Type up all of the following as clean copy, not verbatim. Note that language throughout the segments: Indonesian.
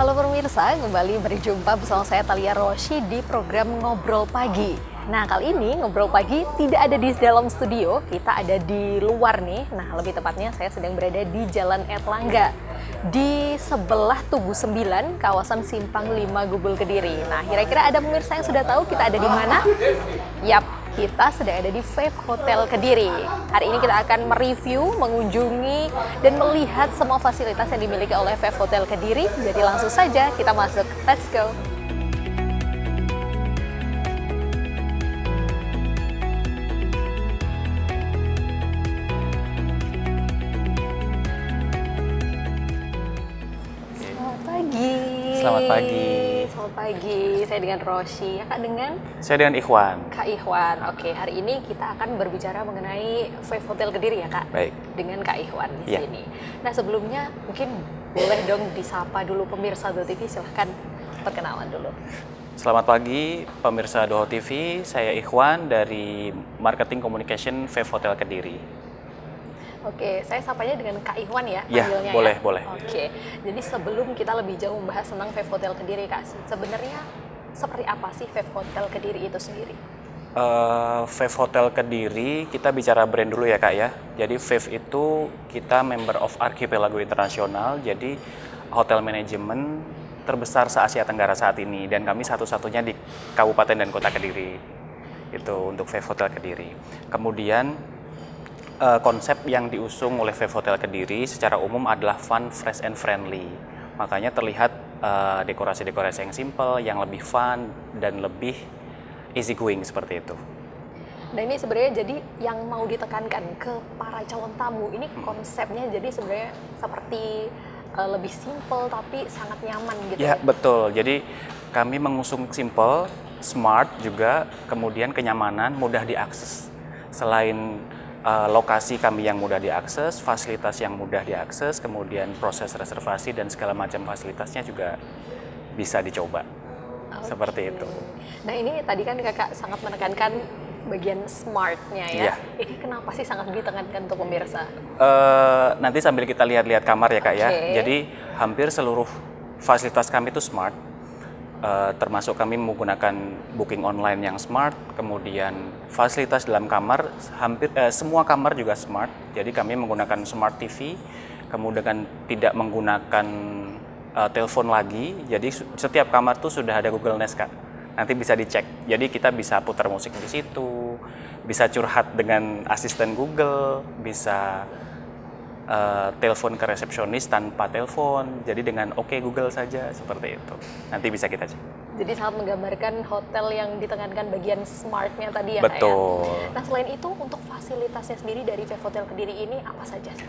Halo pemirsa, kembali berjumpa bersama saya Thalia Rosy di program Ngobrol Pagi. Nah, kali ini Ngobrol Pagi tidak ada di dalam studio, kita ada di luar nih. Nah, lebih tepatnya saya sedang berada di Jalan Erlangga, di sebelah Tugu 9, kawasan Simpang 5 Gubul Kediri. Nah, kira-kira ada pemirsa yang sudah tahu kita ada di mana? Yap, kita sedang ada di Fave Hotel Kediri. Hari ini kita akan mereview, mengunjungi, dan melihat semua fasilitas yang dimiliki oleh Fave Hotel Kediri. Jadi langsung saja kita masuk. Let's go! Selamat pagi. Selamat pagi. Selamat pagi. Saya dengan Rosy. Ya, Kak dengan? Saya dengan Ikhwan. Kak Ikhwan. Oke, hari ini kita akan berbicara mengenai Fave Hotel Kediri ya, Kak? Baik. Dengan Kak Ikhwan di Ya. sini. Nah, sebelumnya mungkin boleh dong disapa dulu pemirsa Doho TV, silahkan perkenalan dulu. Selamat pagi pemirsa Doho TV, saya Ikhwan dari Marketing Communication Fave Hotel Kediri. Oke, saya sapanya dengan Kak Ikhwan ya, Ya, panggilnya boleh, ya? boleh. Oke, jadi sebelum kita lebih jauh membahas tentang Fave Hotel Kediri, Kak, sebenarnya seperti apa sih Fave Hotel Kediri itu sendiri? Fave Hotel Kediri, kita bicara brand dulu ya Kak ya. Jadi Fave itu kita member of Archipelago Internasional, jadi hotel manajemen terbesar se-Asia Tenggara saat ini. Dan kami satu-satunya di Kabupaten dan Kota Kediri. Itu untuk Fave Hotel Kediri. Kemudian konsep yang diusung oleh Fave Hotel Kediri secara umum adalah fun, fresh, and friendly. Makanya terlihat dekorasi-dekorasi yang simple, yang lebih fun, dan lebih easy going seperti itu. Nah, ini sebenarnya jadi yang mau ditekankan ke para calon tamu, ini konsepnya jadi sebenarnya seperti lebih simple tapi sangat nyaman gitu Ya, betul. Jadi kami mengusung simple, smart juga, kemudian kenyamanan, mudah diakses. Selain lokasi kami yang mudah diakses, fasilitas yang mudah diakses, kemudian proses reservasi dan segala macam fasilitasnya juga bisa dicoba. Seperti itu. Nah, ini tadi kan Kakak sangat menekankan bagian smartnya ya. Iya. Ini kenapa sih sangat ditekankan untuk pemirsa? Nanti sambil kita lihat-lihat kamar ya Kak ya. Oke. Jadi hampir seluruh fasilitas kami itu smart. Termasuk kami menggunakan booking online yang smart, kemudian fasilitas dalam kamar hampir semua kamar juga smart. Jadi kami menggunakan smart TV, kemudian tidak menggunakan telepon lagi. Jadi setiap kamar tuh sudah ada Google Nest Kak. Nanti bisa dicek. Jadi kita bisa putar musik di situ, bisa curhat dengan asisten Google, bisa telepon ke resepsionis tanpa telepon, jadi dengan oke Google saja, seperti itu. Nanti bisa kita cek. Jadi sangat menggambarkan hotel yang ditekankan bagian smartnya tadi ya Betul. Kak ya. Nah, selain itu untuk fasilitasnya sendiri dari Fave Hotel Kediri ini apa saja sih?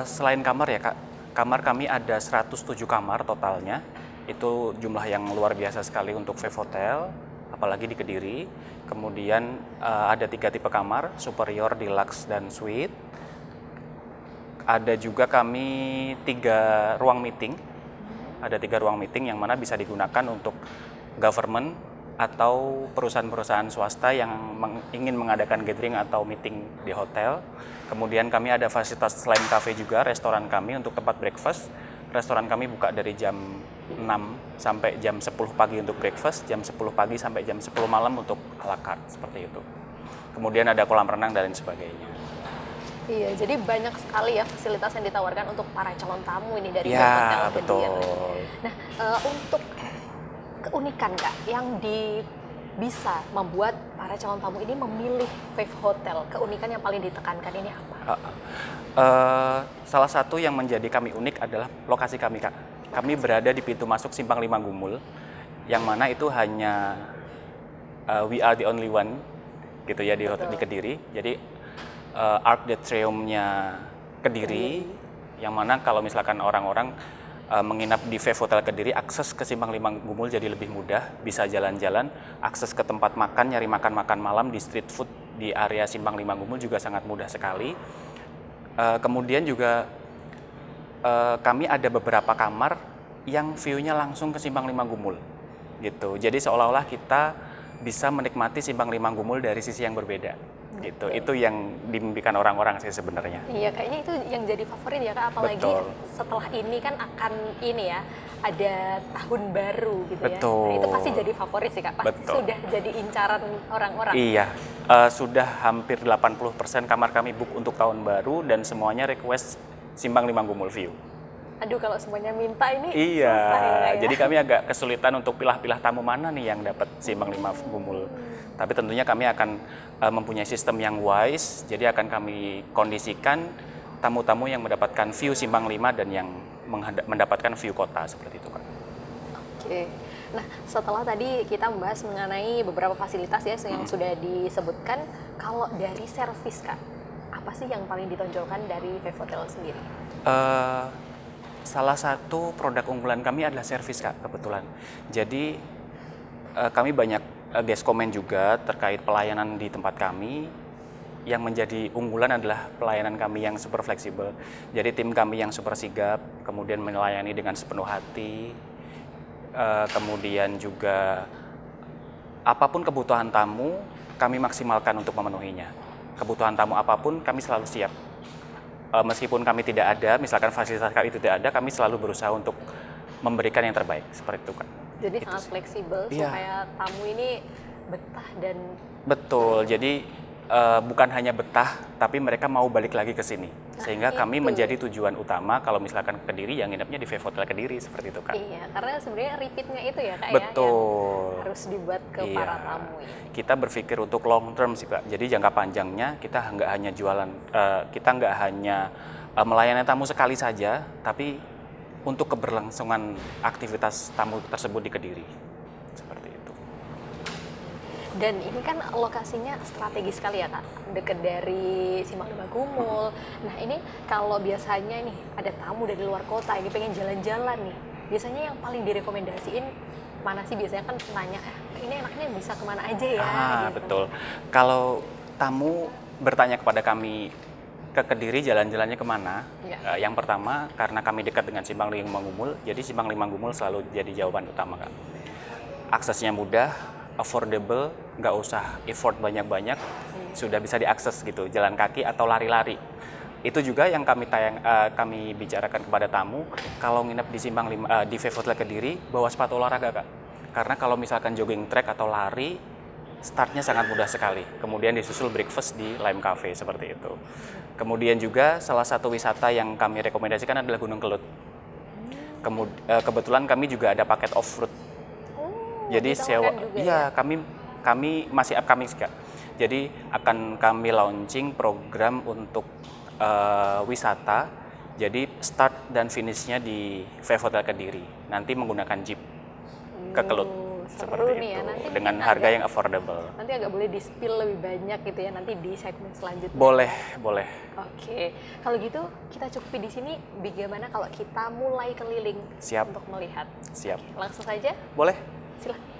Selain kamar ya Kak, kamar kami ada 107 kamar totalnya. Itu jumlah yang luar biasa sekali untuk Fave Hotel, apalagi di Kediri. Kemudian ada 3 tipe kamar, superior, deluxe, dan suite. Ada juga kami 3 ruang meeting. Ada 3 ruang meeting yang mana bisa digunakan untuk government atau perusahaan-perusahaan swasta yang ingin mengadakan gathering atau meeting di hotel. Kemudian kami ada fasilitas selain cafe juga, restoran kami untuk tempat breakfast. Restoran kami buka dari jam 6 sampai jam 10 pagi untuk breakfast, jam 10 pagi sampai jam 10 malam untuk à la carte, seperti itu. Kemudian ada kolam renang dan lain sebagainya. Iya, jadi banyak sekali ya fasilitas yang ditawarkan untuk para calon tamu ini dari Ya, Hotel Kediri. betul. Nah, untuk keunikan Kak yang bisa membuat para calon tamu ini memilih Fave Hotel, keunikan yang paling ditekankan ini apa? Salah satu yang menjadi kami unik adalah lokasi kami Kak. Kami berada di pintu masuk Simpang 5 Gumul, yang mana itu hanya we are the only one gitu ya di hotel di Kediri. Jadi Arc de Triomphe-nya Kediri, yang mana kalau misalkan orang-orang menginap di Fave Hotel Kediri, akses ke Simpang 5 Gumul jadi lebih mudah, bisa jalan-jalan, akses ke tempat makan, nyari makan-makan malam di street food di area Simpang 5 Gumul juga sangat mudah sekali. Kemudian juga kami ada beberapa kamar yang view-nya langsung ke Simpang 5 Gumul gitu. Jadi seolah-olah kita bisa menikmati Simpang 5 Gumul dari sisi yang berbeda. gitu. Itu yang dimimpikan orang-orang sih sebenarnya. Iya, kayaknya itu yang jadi favorit ya Kak, apalagi Betul. setelah ini kan akan ini ya, ada tahun baru gitu ya. Betul. Nah, itu pasti jadi favorit sih Kak, pasti Betul. sudah jadi incaran orang-orang. Iya, sudah hampir 80% kamar kami book untuk tahun baru dan semuanya request Simpang 5 Gumul View. Aduh, kalau semuanya minta ini Iya, susah ya Kak ya. jadi kami agak kesulitan untuk pilah-pilah tamu mana nih yang dapat Simpang 5 Gumul. Tapi tentunya kami akan mempunyai sistem yang wise, jadi akan kami kondisikan tamu-tamu yang mendapatkan view Simpang 5 dan yang mendapatkan view kota seperti itu, Kak. Oke. Nah, setelah tadi kita membahas mengenai beberapa fasilitas ya yang sudah disebutkan, kalau dari servis Kak, apa sih yang paling ditonjolkan dari Vive Hotel sendiri? Salah satu produk unggulan kami adalah servis, Kak, kebetulan. Jadi kami banyak guest comment juga terkait pelayanan di tempat kami. Yang menjadi unggulan adalah pelayanan kami yang super fleksibel. Jadi tim kami yang super sigap, kemudian melayani dengan sepenuh hati, kemudian juga apapun kebutuhan tamu, kami maksimalkan untuk memenuhinya. Kebutuhan tamu apapun, kami selalu siap. Meskipun kami tidak ada, misalkan fasilitas kami itu tidak ada, kami selalu berusaha untuk memberikan yang terbaik, seperti itu, Kak. Jadi sangat fleksibel supaya tamu ini betah dan... Betul, jadi bukan hanya betah, tapi mereka mau balik lagi ke sini. Sehingga kami menjadi tujuan utama kalau misalkan ke Kediri, yang nginepnya di Vive Hotel Kediri, seperti itu, Kak. Iya, karena sebenarnya repeatnya itu ya Kak Betul. ya, yang harus dibuat ke para tamu ya. Kita berpikir untuk long term sih, Pak. Jadi jangka panjangnya kita nggak hanya jualan, kita nggak hanya melayani tamu sekali saja, tapi untuk keberlangsungan aktivitas tamu tersebut di Kediri. Seperti itu. Dan ini kan lokasinya strategis sekali ya Kak, dekat dari Simpang 5 Gumul. Nah ini kalau biasanya nih ada tamu dari luar kota ini pengen jalan-jalan nih, biasanya yang paling direkomendasiin mana sih? Biasanya kan nanya, ini enaknya bisa kemana aja ya? Gitu. Betul. Kalau tamu bertanya kepada kami ke Kediri jalan-jalannya kemana? Ya. Yang pertama karena kami dekat dengan Simpang 5 Gumul, jadi Simpang 5 Gumul selalu jadi jawaban utama, Kak. Aksesnya mudah, affordable, nggak usah effort banyak-banyak, sudah bisa diakses gitu, jalan kaki atau lari-lari. Itu juga yang kami bicarakan kepada tamu, kalau nginep di Simpang 5 di Vive Hotel Kediri, bawa sepatu olahraga, Kak. Karena kalau misalkan jogging track atau lari, startnya sangat mudah sekali. Kemudian disusul breakfast di Lime Cafe seperti itu. Kemudian juga salah satu wisata yang kami rekomendasikan adalah Gunung Kelut. Kebetulan kami juga ada paket off-road. Jadi sewa, iya kami masih upcoming sih, Kak. Jadi akan kami launching program untuk wisata. Jadi start dan finishnya di Vive Hotel Kediri. Nanti menggunakan jeep ke Kelut. Seperti nih itu, ya. Nanti dengan harga yang affordable. Nanti agak boleh di-spill lebih banyak gitu ya, nanti di segmen selanjutnya. Boleh. Oke, kalau gitu kita cukupi di sini. Bagaimana kalau kita mulai keliling untuk melihat? Siap. Oke, langsung saja? Boleh. Silahkan.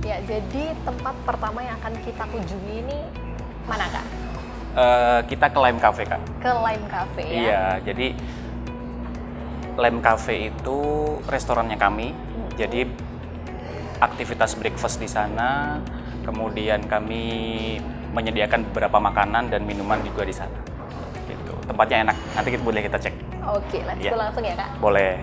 Ya, jadi tempat pertama yang akan kita kunjungi ini mana, Kak? Kita ke Lime Cafe, Kak. Ke Lime Cafe ya? Iya, jadi Lime Cafe itu restorannya kami. Jadi aktivitas breakfast di sana, kemudian kami menyediakan beberapa makanan dan minuman juga di sana. Gitu. Tempatnya enak. Nanti boleh kita cek. Oke, let's go langsung ya, Kak. Boleh.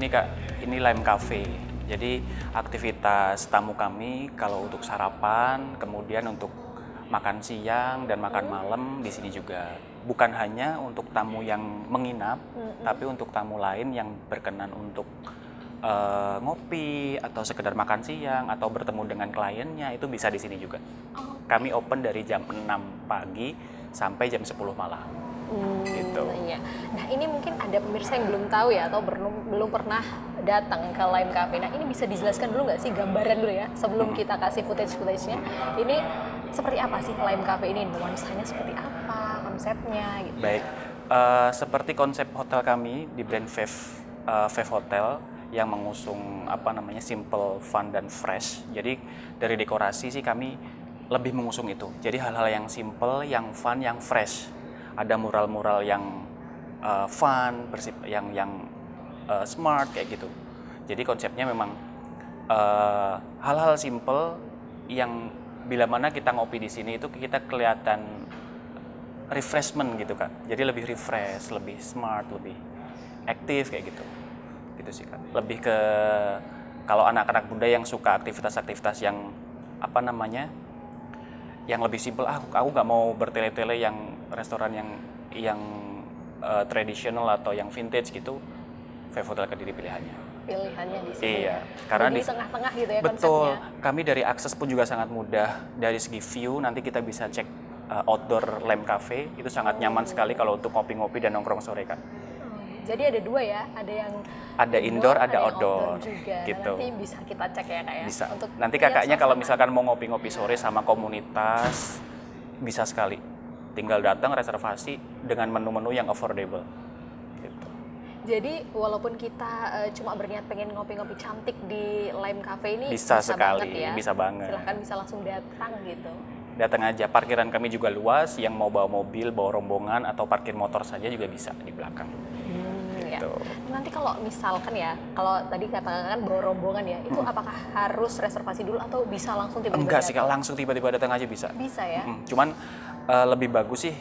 Ini, Kak, ini Lime Cafe. Jadi aktivitas tamu kami kalau untuk sarapan, kemudian untuk makan siang dan makan malam di sini juga. Bukan hanya untuk tamu yang menginap, tapi untuk tamu lain yang berkenan untuk ngopi atau sekedar makan siang atau bertemu dengan kliennya, itu bisa di sini juga. Kami open dari jam 6 pagi sampai jam 10 malam. Gitu. Iya. Nah ini mungkin ada pemirsa yang belum tahu ya atau belum pernah datang ke Lime Cafe. Nah ini bisa dijelaskan dulu nggak sih, gambaran dulu ya sebelum kita kasih footage-nya. Ini seperti apa sih Lime Cafe ini? Nuansanya seperti apa? Konsepnya gitu. Baik, seperti konsep hotel kami di brand Fave Hotel yang mengusung simple, fun dan fresh. Jadi dari dekorasi sih kami lebih mengusung itu. Jadi hal-hal yang simple, yang fun, yang fresh. Ada mural-mural yang fun, yang smart kayak gitu. Jadi konsepnya memang hal-hal simple yang bila mana kita ngopi di sini itu kita kelihatan refreshment gitu Kak. Jadi lebih refresh, lebih smart, lebih aktif kayak gitu. Gitu sih Kak. Lebih ke kalau anak-anak muda yang suka aktivitas-aktivitas yang yang lebih simpel, aku nggak mau bertele-tele yang restoran yang tradisional atau yang vintage gitu. Fave Hotel Kediri pilihannya di sini. Iya, karena di tengah-tengah gitu ya betul, konsepnya. kami dari akses pun juga sangat mudah. Dari segi view nanti kita bisa cek outdoor Lime Cafe, itu sangat nyaman sekali kalau untuk ngopi-ngopi dan nongkrong sore Kak. Jadi ada dua ya, Ada indoor, ada yang outdoor juga. gitu. Nanti bisa kita cek ya Kak ya. Bisa. Untuk Nanti lihat kakaknya kalau suasana. misalkan mau ngopi-ngopi sore sama komunitas, bisa sekali. Tinggal datang reservasi dengan menu-menu yang affordable. Gitu. Jadi walaupun kita cuma berniat pengen ngopi-ngopi cantik di Lime Cafe ini Bisa sekali, banget ya. bisa banget. Silahkan bisa langsung datang gitu. Datang aja, parkiran kami juga luas, yang mau bawa mobil, bawa rombongan, atau parkir motor saja juga bisa di belakang. Ya. Gitu. Nanti kalau misalkan ya, kalau tadi katakan bawa rombongan ya, itu apakah harus reservasi dulu atau bisa langsung tiba-tiba Enggak sih Kak, datang? langsung tiba-tiba datang aja bisa. Bisa ya. Cuman lebih bagus sih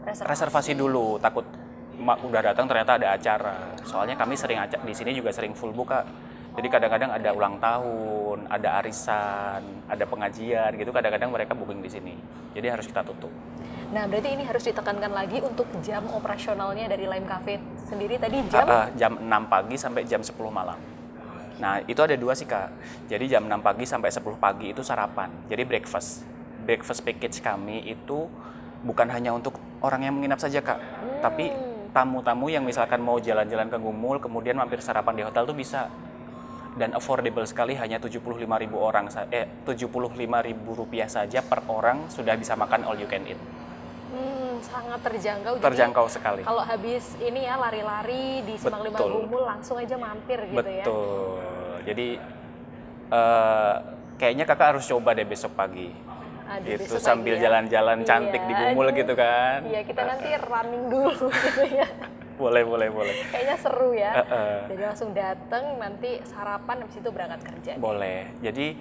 reservasi dulu, takut udah datang ternyata ada acara. Soalnya kami sering di sini juga sering full buka. Jadi kadang-kadang ada ulang tahun, ada arisan, ada pengajian gitu. Kadang-kadang mereka booking di sini. Jadi harus kita tutup. Nah, berarti ini harus ditekankan lagi untuk jam operasionalnya dari Lime Cafe sendiri tadi jam 6 pagi sampai jam 10 malam. Nah, itu ada dua sih Kak. Jadi jam 6 pagi sampai 10 pagi itu sarapan. Jadi breakfast. Breakfast package kami itu bukan hanya untuk orang yang menginap saja Kak. Tapi tamu-tamu yang misalkan mau jalan-jalan ke Gumul kemudian mampir sarapan di hotel tuh bisa. Dan affordable sekali, hanya 75.000 rupiah saja per orang sudah bisa makan all you can eat. Sangat terjangkau. Terjangkau Jadi, sekali. kalau habis ini ya lari-lari di Simpang Lima Gumul langsung aja mampir gitu ya. Betul. Jadi kayaknya kakak harus coba deh besok pagi. Itu sambil jalan-jalan cantik di Gumul gitu kan. Iya, kita nanti running dulu gitu ya. Boleh. Kayaknya seru ya. Jadi langsung datang, nanti sarapan, habis itu berangkat kerja. Boleh. Jadi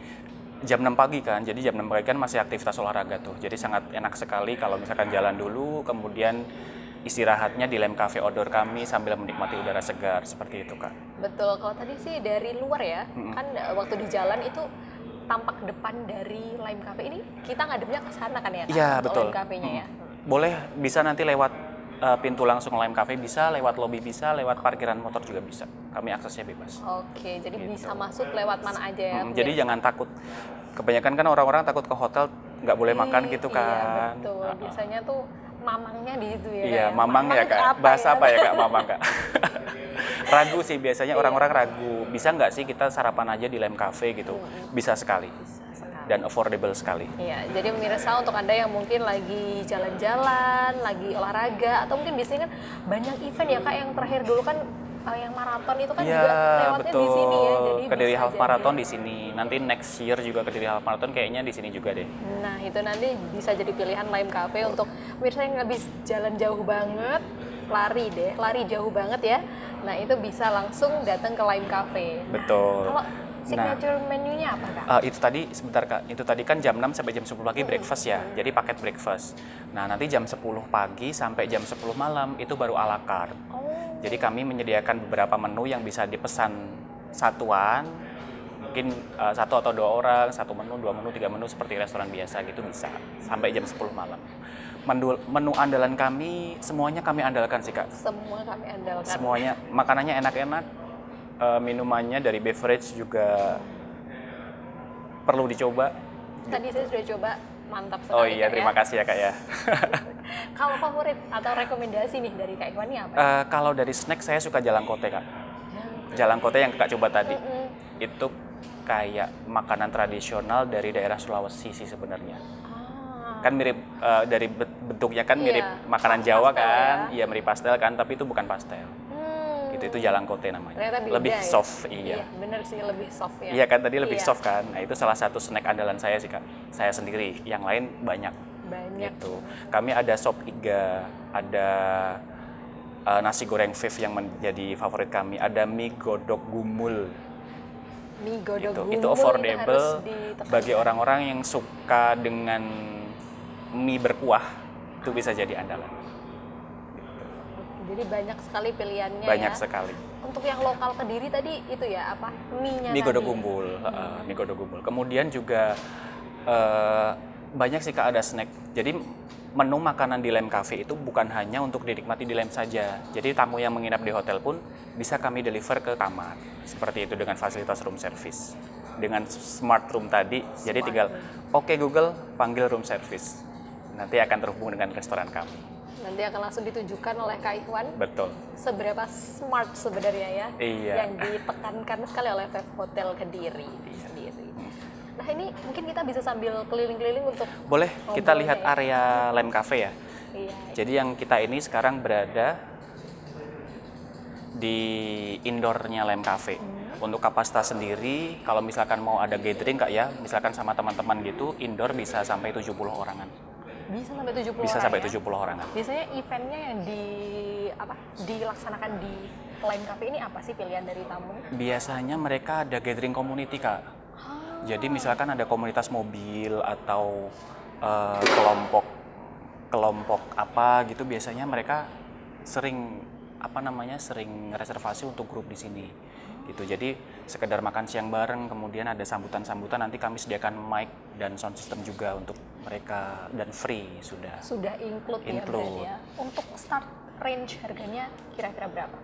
jam 6 pagi kan, jadi jam 6 pagi kan masih aktivitas olahraga tuh. Jadi sangat enak sekali kalau misalkan jalan dulu, kemudian istirahatnya di Lime Cafe outdoor kami sambil menikmati udara segar, seperti itu Kak. Betul, kalau tadi sih dari luar ya, kan waktu di jalan itu tampak depan dari Lime Cafe ini, kita ngadepnya ke sana kan ya? Iya, betul. Lime Cafe-nya ya. Boleh, bisa nanti lewat pintu langsung Lime Cafe bisa, lewat lobby bisa, lewat parkiran motor juga bisa. Kami aksesnya bebas. Oke, jadi bisa masuk lewat mana aja ya? Jadi jangan takut. Kebanyakan kan orang-orang takut ke hotel nggak boleh makan gitu kan. Iya, betul. Biasanya tuh mamangnya di situ ya. Iya, mamang ya Kak. Bahasa apa ya Kak, mamang Kak? Ragu sih biasanya orang-orang ragu. Bisa nggak sih kita sarapan aja di Lime Cafe gitu? Bisa sekali. Dan affordable sekali. Iya, jadi pemirsa untuk Anda yang mungkin lagi jalan-jalan, lagi olahraga, atau mungkin biasanya kan banyak event ya Kak, yang terakhir dulu kan yang maraton itu kan juga lewatnya di sini ya. Jadi Kediri bisa Half jadi. Marathon di sini. Nanti next year juga Kediri Half Marathon kayaknya di sini juga deh. Nah, itu nanti bisa jadi pilihan Lime Cafe untuk pemirsa yang habis jalan jauh banget, lari jauh banget ya. Nah, itu bisa langsung datang ke Lime Cafe. Betul. Kalau signature menunya apa Kak? Itu tadi sebentar Kak, itu tadi kan jam 6 sampai jam 10 pagi breakfast ya, jadi paket breakfast. Nah nanti jam 10 pagi sampai jam 10 malam itu baru ala carte. Jadi kami menyediakan beberapa menu yang bisa dipesan satuan, mungkin 1 atau 2 orang, 1 menu, 2 menu, 3 menu seperti restoran biasa gitu bisa, sampai jam 10 malam. Menu andalan kami, semuanya kami andalkan sih Kak. Semua kami andalkan. Semuanya, makanannya enak-enak. Minumannya dari beverage juga perlu dicoba. Tadi saya sudah coba, mantap sekali. Oh iya, terima kasih ya Kak ya. Kalau favorit atau rekomendasi nih dari Kak Iwan ini apa? Kalau dari snack saya suka jalangkote Kak. Jalangkote yang Kakak coba tadi. Itu kayak makanan tradisional dari daerah Sulawesi sih sebenarnya. Kan mirip dari bentuknya kan mirip makanan Jawa kan, iya mirip pastel kan, tapi itu bukan pastel. Itu jalangkote namanya. Ternyata beda, lebih ya? soft, iya. Bener sih lebih soft ya. Iya kan tadi lebih soft kan. Nah itu salah satu snack andalan saya sih Kak. Saya sendiri, yang lain banyak. Gitu. Kami ada sop iga, ada nasi goreng beef yang menjadi favorit kami, ada mie godok gumul. Mie godok Gitu. gumul Itu affordable ini bagi orang-orang yang suka dengan mie berkuah, itu bisa jadi andalan. Jadi banyak sekali pilihannya Banyak ya. sekali. Untuk yang lokal Kediri tadi itu ya apa? Mie-nya Mie tadi. godok gumul, mie godok gumul. Kemudian juga banyak sih Kak ada snack. Jadi menu makanan di Lem Cafe itu bukan hanya untuk dinikmati di Lem saja. Jadi tamu yang menginap di hotel pun bisa kami deliver ke kamar. Seperti itu dengan fasilitas room service. Dengan smart room tadi, jadi tinggal oke Google panggil room service. Nanti akan terhubung dengan restoran kami. Nanti akan langsung ditujukan oleh Kak Iwan. Betul. Seberapa smart sebenarnya ya. Iya. Yang ditekankan sekali oleh Vev Hotel Kediri sendiri. Nah ini mungkin kita bisa sambil keliling-keliling untuk Boleh, kita ngobrolnya lihat ya. area Lem Cafe ya. Iya. Jadi yang kita ini sekarang berada di indoornya Lem Cafe. Untuk kapasitas sendiri, kalau misalkan mau ada gathering Kak ya, misalkan sama teman-teman gitu, indoor bisa sampai 70 orangan. Bisa sampai 70 Bisa orang sampai ya? 70 orangan. Biasanya eventnya yang dilaksanakan di Lem Cafe ini apa sih pilihan dari tamu? Biasanya mereka ada gathering community Kak. Jadi misalkan ada komunitas mobil atau kelompok apa gitu, biasanya mereka sering sering reservasi untuk grup di sini. Gitu. Jadi sekedar makan siang bareng, kemudian ada sambutan-sambutan, nanti kami sediakan mic dan sound system juga untuk mereka dan free sudah. Sudah include. Ya berarti ya. Untuk start range harganya kira-kira berapa?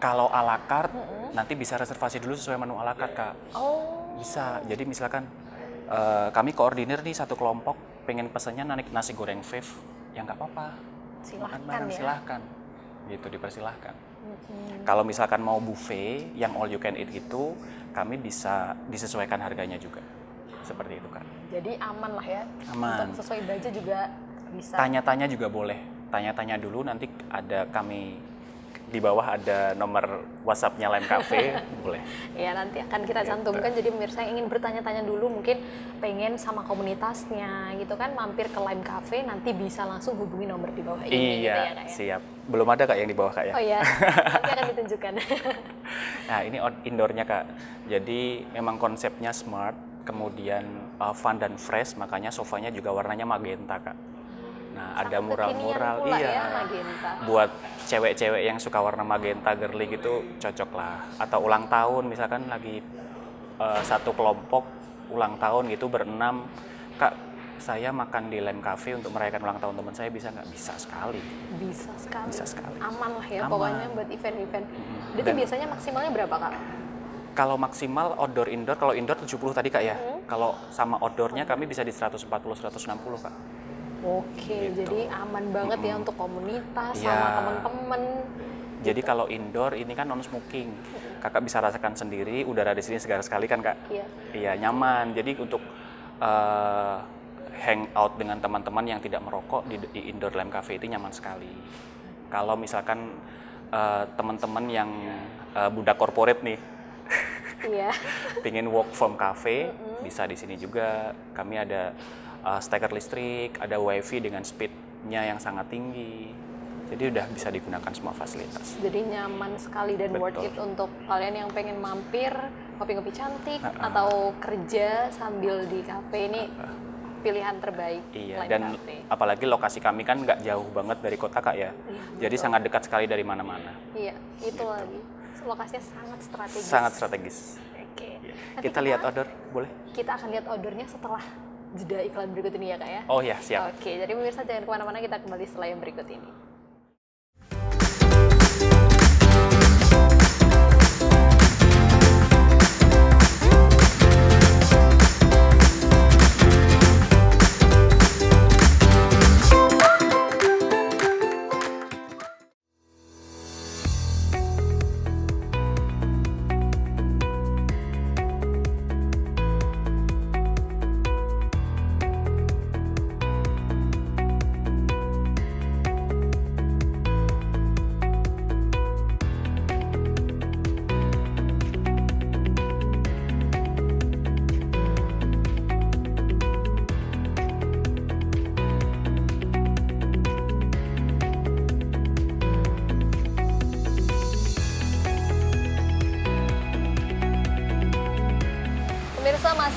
Kalau a la carte, nanti bisa reservasi dulu sesuai menu a la carte Kak. Oh. Bisa. Jadi misalkan kami koordinir nih satu kelompok pengen pesannya nasi goreng beef, ya nggak apa-apa. Silahkan Makan bareng, ya. silahkan. Gitu dipersilahkan. Kalau misalkan mau buffet yang all you can eat itu, kami bisa disesuaikan harganya juga. Seperti itu Kak. Jadi aman lah ya. Aman. Untuk sesuai budget juga bisa. Tanya-tanya juga boleh. Tanya-tanya dulu, nanti ada kami di bawah ada nomor WhatsApp-nya Lem Cafe, boleh. Ya nanti akan kita cantumkan. Jadi pemirsa yang ingin bertanya-tanya dulu, mungkin pengen sama komunitasnya gitu kan, mampir ke Lem Cafe, nanti bisa langsung hubungi nomor di bawah ini. Iya, gitu ya, Kak, ya? siap. Belum ada Kak yang di bawah Kak ya? Oh iya, nanti akan ditunjukkan. Nah ini indoornya Kak. Jadi memang konsepnya smart, kemudian fun dan fresh, makanya sofanya juga warnanya magenta Kak. Nah ada mural-mural, pula iya. Ya, magenta. Buat cewek-cewek yang suka warna magenta girly gitu cocok lah. Atau ulang tahun misalkan lagi satu kelompok ulang tahun gitu berenam, Kak saya makan di Lem Cafe untuk merayakan ulang tahun teman saya, bisa nggak? Bisa sekali. Bisa sekali. Bisa sekali. Aman lah ya, Aman. pokoknya buat event-event. Itu Dan- biasanya maksimalnya berapa Kak? Kalau maksimal outdoor indoor, kalau indoor 70 tadi Kak ya. Kalau sama outdoornya kami bisa di 140 160 Kak. Oke, Gitu. jadi aman banget ya untuk komunitas Iya. sama teman-teman. Jadi kalau indoor ini kan non smoking. Kakak bisa rasakan sendiri, udara di sini segar sekali kan Kak? Iya. Iya, nyaman. Jadi untuk hang out dengan teman-teman yang tidak merokok di indoor Lem Cafe itu nyaman sekali. Kalau misalkan teman-teman yang budak corporate nih, Iya. pingin work from cafe, bisa di sini juga. Kami ada steker listrik, ada wifi dengan speednya yang sangat tinggi. Jadi udah bisa digunakan semua fasilitas. Jadi nyaman sekali dan worth Betul. it untuk kalian yang pengen mampir ngopi-ngopi cantik atau kerja sambil di kafe ini pilihan terbaik. Iya, Lem dan Cafe. apalagi lokasi kami kan nggak jauh banget dari kota Kak ya. Jadi sangat dekat sekali dari mana-mana. Iya, itu lagi. Lokasinya sangat strategis. Sangat strategis. Oke. Iya. Nanti Kita lihat order, boleh? Kita akan lihat ordernya setelah jeda iklan berikut ini ya Kak ya. Oh ya, siap. Oke, jadi pemirsa jangan kemana-mana, kita kembali setelah yang berikut ini.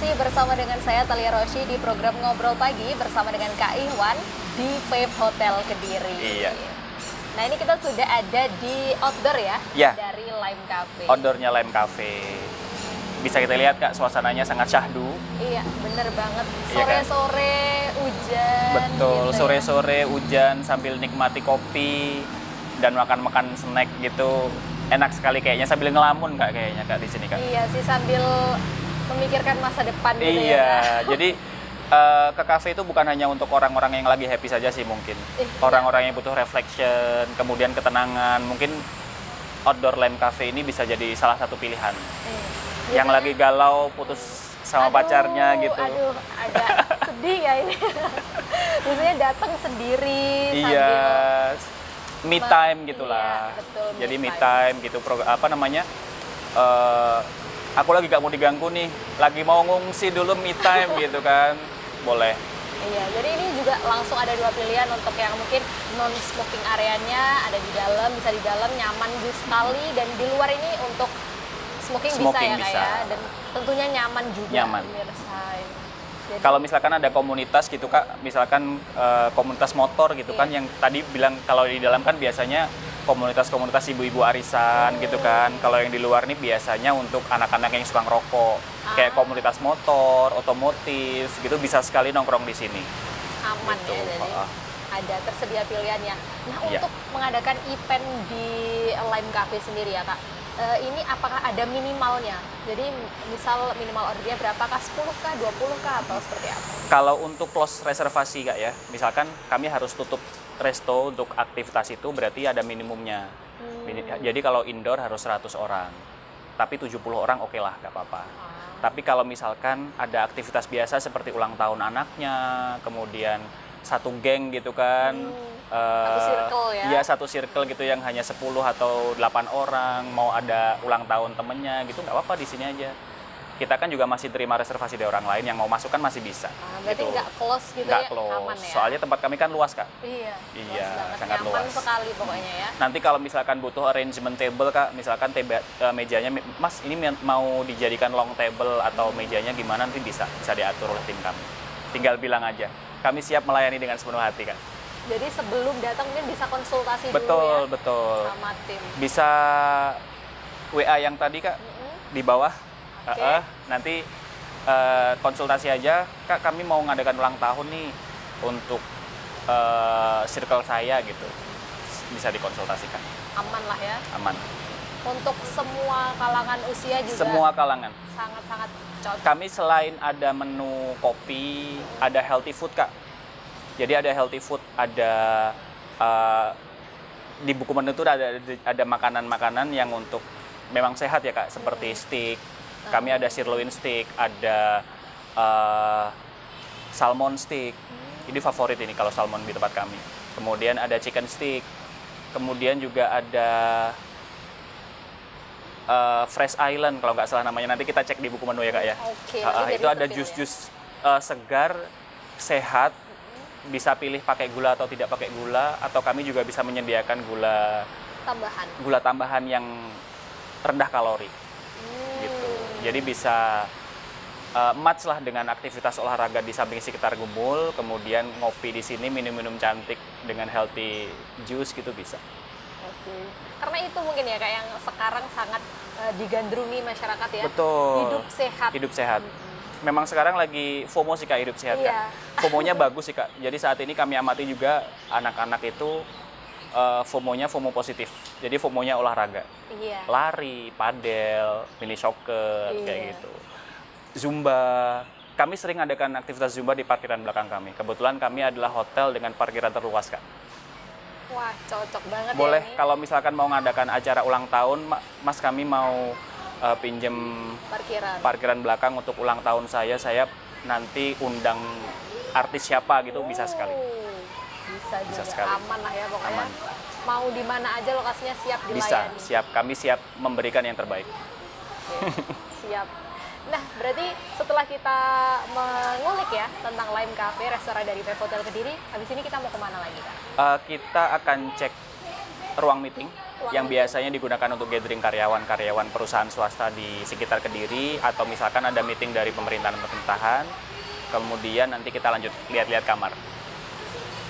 masih bersama dengan saya Thalia Rossi di program Ngobrol Pagi bersama dengan Kak Ihwan di Vape Hotel Kediri. Iya. Nah ini kita sudah ada di outdoor ya, Iya. dari Lime Cafe. Outdoornya Lime Cafe. Bisa kita lihat Kak, suasananya sangat syahdu. Iya, bener banget. Iya kan? Sore-sore hujan. Betul, gitu sore-sore hujan sambil nikmati kopi dan makan-makan snack gitu. Enak sekali kayaknya sambil ngelamun Kak kayaknya Kak di sini Kak. Iya sih, sambil memikirkan masa depan gitu ya. Iya, Kak. jadi ke kafe itu bukan hanya untuk orang-orang yang lagi happy saja sih mungkin. Iya. Orang-orang yang butuh reflection, kemudian ketenangan, mungkin outdoor Lime Cafe ini bisa jadi salah satu pilihan. Yang Biasanya- lagi galau putus sama Aduh, pacarnya gitu. Aduh, agak sedih ya ini. Biasanya datang sendiri Iya, sambil me time gitulah. Iya, betul, me Jadi me time. time gitu, apa namanya? Aku lagi gak mau diganggu nih, lagi mau ngungsi dulu me time gitu kan, boleh. Iya, jadi ini juga langsung ada dua pilihan untuk yang mungkin non smoking areanya ada di dalam, bisa di dalam nyaman sekali, dan di luar ini untuk smoking bisa Smoking ya Kak bisa. ya, dan tentunya nyaman juga. Nyaman. Pemirsa. Jadi, Kalau misalkan ada komunitas gitu Kak, misalkan komunitas motor gitu kan, yang tadi bilang kalau di dalam kan biasanya komunitas-komunitas ibu-ibu arisan gitu kan. Kalau yang di luar nih biasanya untuk anak-anak yang suka ngerokok, kayak komunitas motor, otomotif gitu bisa sekali nongkrong di sini. aman Gitu. ya, jadi ada tersedia pilihannya. Nah Iya. untuk mengadakan event di Lime Cafe sendiri ya Kak, ini apakah ada minimalnya? Jadi misal minimal ordernya berapa Kak? 10 kah, 20 kah, atau seperti apa? Kalau untuk close reservasi Kak ya, misalkan kami harus tutup resto untuk aktivitas itu berarti ada minimumnya. Jadi kalau indoor harus 100 orang, tapi 70 orang oke lah, nggak apa-apa. Tapi kalau misalkan ada aktivitas biasa seperti ulang tahun anaknya, kemudian satu geng gitu kan, Satu circle ya? Iya, satu circle gitu yang hanya 10 atau 8 orang, mau ada ulang tahun temennya gitu, nggak apa-apa di sini aja. Kita kan juga masih terima reservasi dari orang lain, yang mau masuk kan masih bisa. Berarti gitu. nggak close gitu Nggak ya? close. Aman ya? Soalnya tempat kami kan luas Kak. Iya, Iya, luas banget. sangat Nyaman luas. sekali pokoknya ya. Nanti kalau misalkan butuh arrangement table Kak, misalkan mejanya, Mas ini mau dijadikan long table atau mejanya gimana, nanti bisa diatur oleh tim kami. Tinggal bilang aja, kami siap melayani dengan sepenuh hati Kak. Jadi sebelum datang mungkin bisa konsultasi dulu Betul, ya betul. sama tim. Bisa WA yang tadi Kak, di bawah. Oke. Nanti konsultasi aja, Kak kami mau ngadakan ulang tahun nih untuk circle saya gitu. Bisa dikonsultasikan, Aman lah ya. aman. Untuk semua kalangan usia juga Semua kalangan. sangat-sangat cocok. Kami selain ada menu kopi, ada healthy food Kak. Jadi ada healthy food, ada di buku menu itu ada makanan-makanan yang untuk memang sehat ya Kak, seperti steak. Kami ada sirloin steak, ada salmon steak. Ini favorit ini kalau salmon di tempat kami. Kemudian ada chicken steak. Kemudian juga ada Fresh Island kalau nggak salah namanya. Nanti kita cek di buku menu ya Kak ya. Oke, nanti biar Itu ada bisa pilih jus-jus segar, sehat. Bisa pilih pakai gula atau tidak pakai gula, atau kami juga bisa menyediakan tambahan. gula tambahan yang rendah kalori gitu. Jadi bisa match lah dengan aktivitas olahraga di samping sekitar Gumul, kemudian ngopi di sini, minum-minum cantik dengan healthy juice gitu bisa. Oke. Karena itu mungkin ya Kak yang sekarang sangat digandrungi masyarakat ya. Betul. Hidup sehat. Hidup sehat. Memang sekarang lagi FOMO sih Kak, hidup sehat Iya. Kak. FOMO-nya bagus sih Kak. Jadi saat ini kami amati juga anak-anak itu FOMO-nya FOMO positif. Jadi FOMO-nya olahraga. Iya. Lari, padel, mini soccer, Iya. kayak gitu. Zumba. Kami sering adakan aktivitas Zumba di parkiran belakang kami. Kebetulan kami adalah hotel dengan parkiran terluas Kak. Wah, cocok banget Boleh ya ini. kalau misalkan mau ngadakan acara ulang tahun, Mas kami mau pinjem parkiran belakang untuk ulang tahun saya nanti undang artis siapa gitu, bisa sekali. Bisa juga, sekali. aman lah ya pokoknya. Aman. Mau di mana aja lokasinya siap dilayani. Bisa, siap. Kami siap memberikan yang terbaik. Oke, siap. Nah, berarti setelah kita mengulik ya tentang Lime Cafe, restoran dari Vape Hotel Kediri, habis ini kita mau kemana lagi Kak? Kita akan cek ruang meeting. yang biasanya digunakan untuk gathering karyawan-karyawan perusahaan swasta di sekitar Kediri, atau misalkan ada meeting dari pemerintahan. Kemudian nanti kita lanjut lihat-lihat kamar.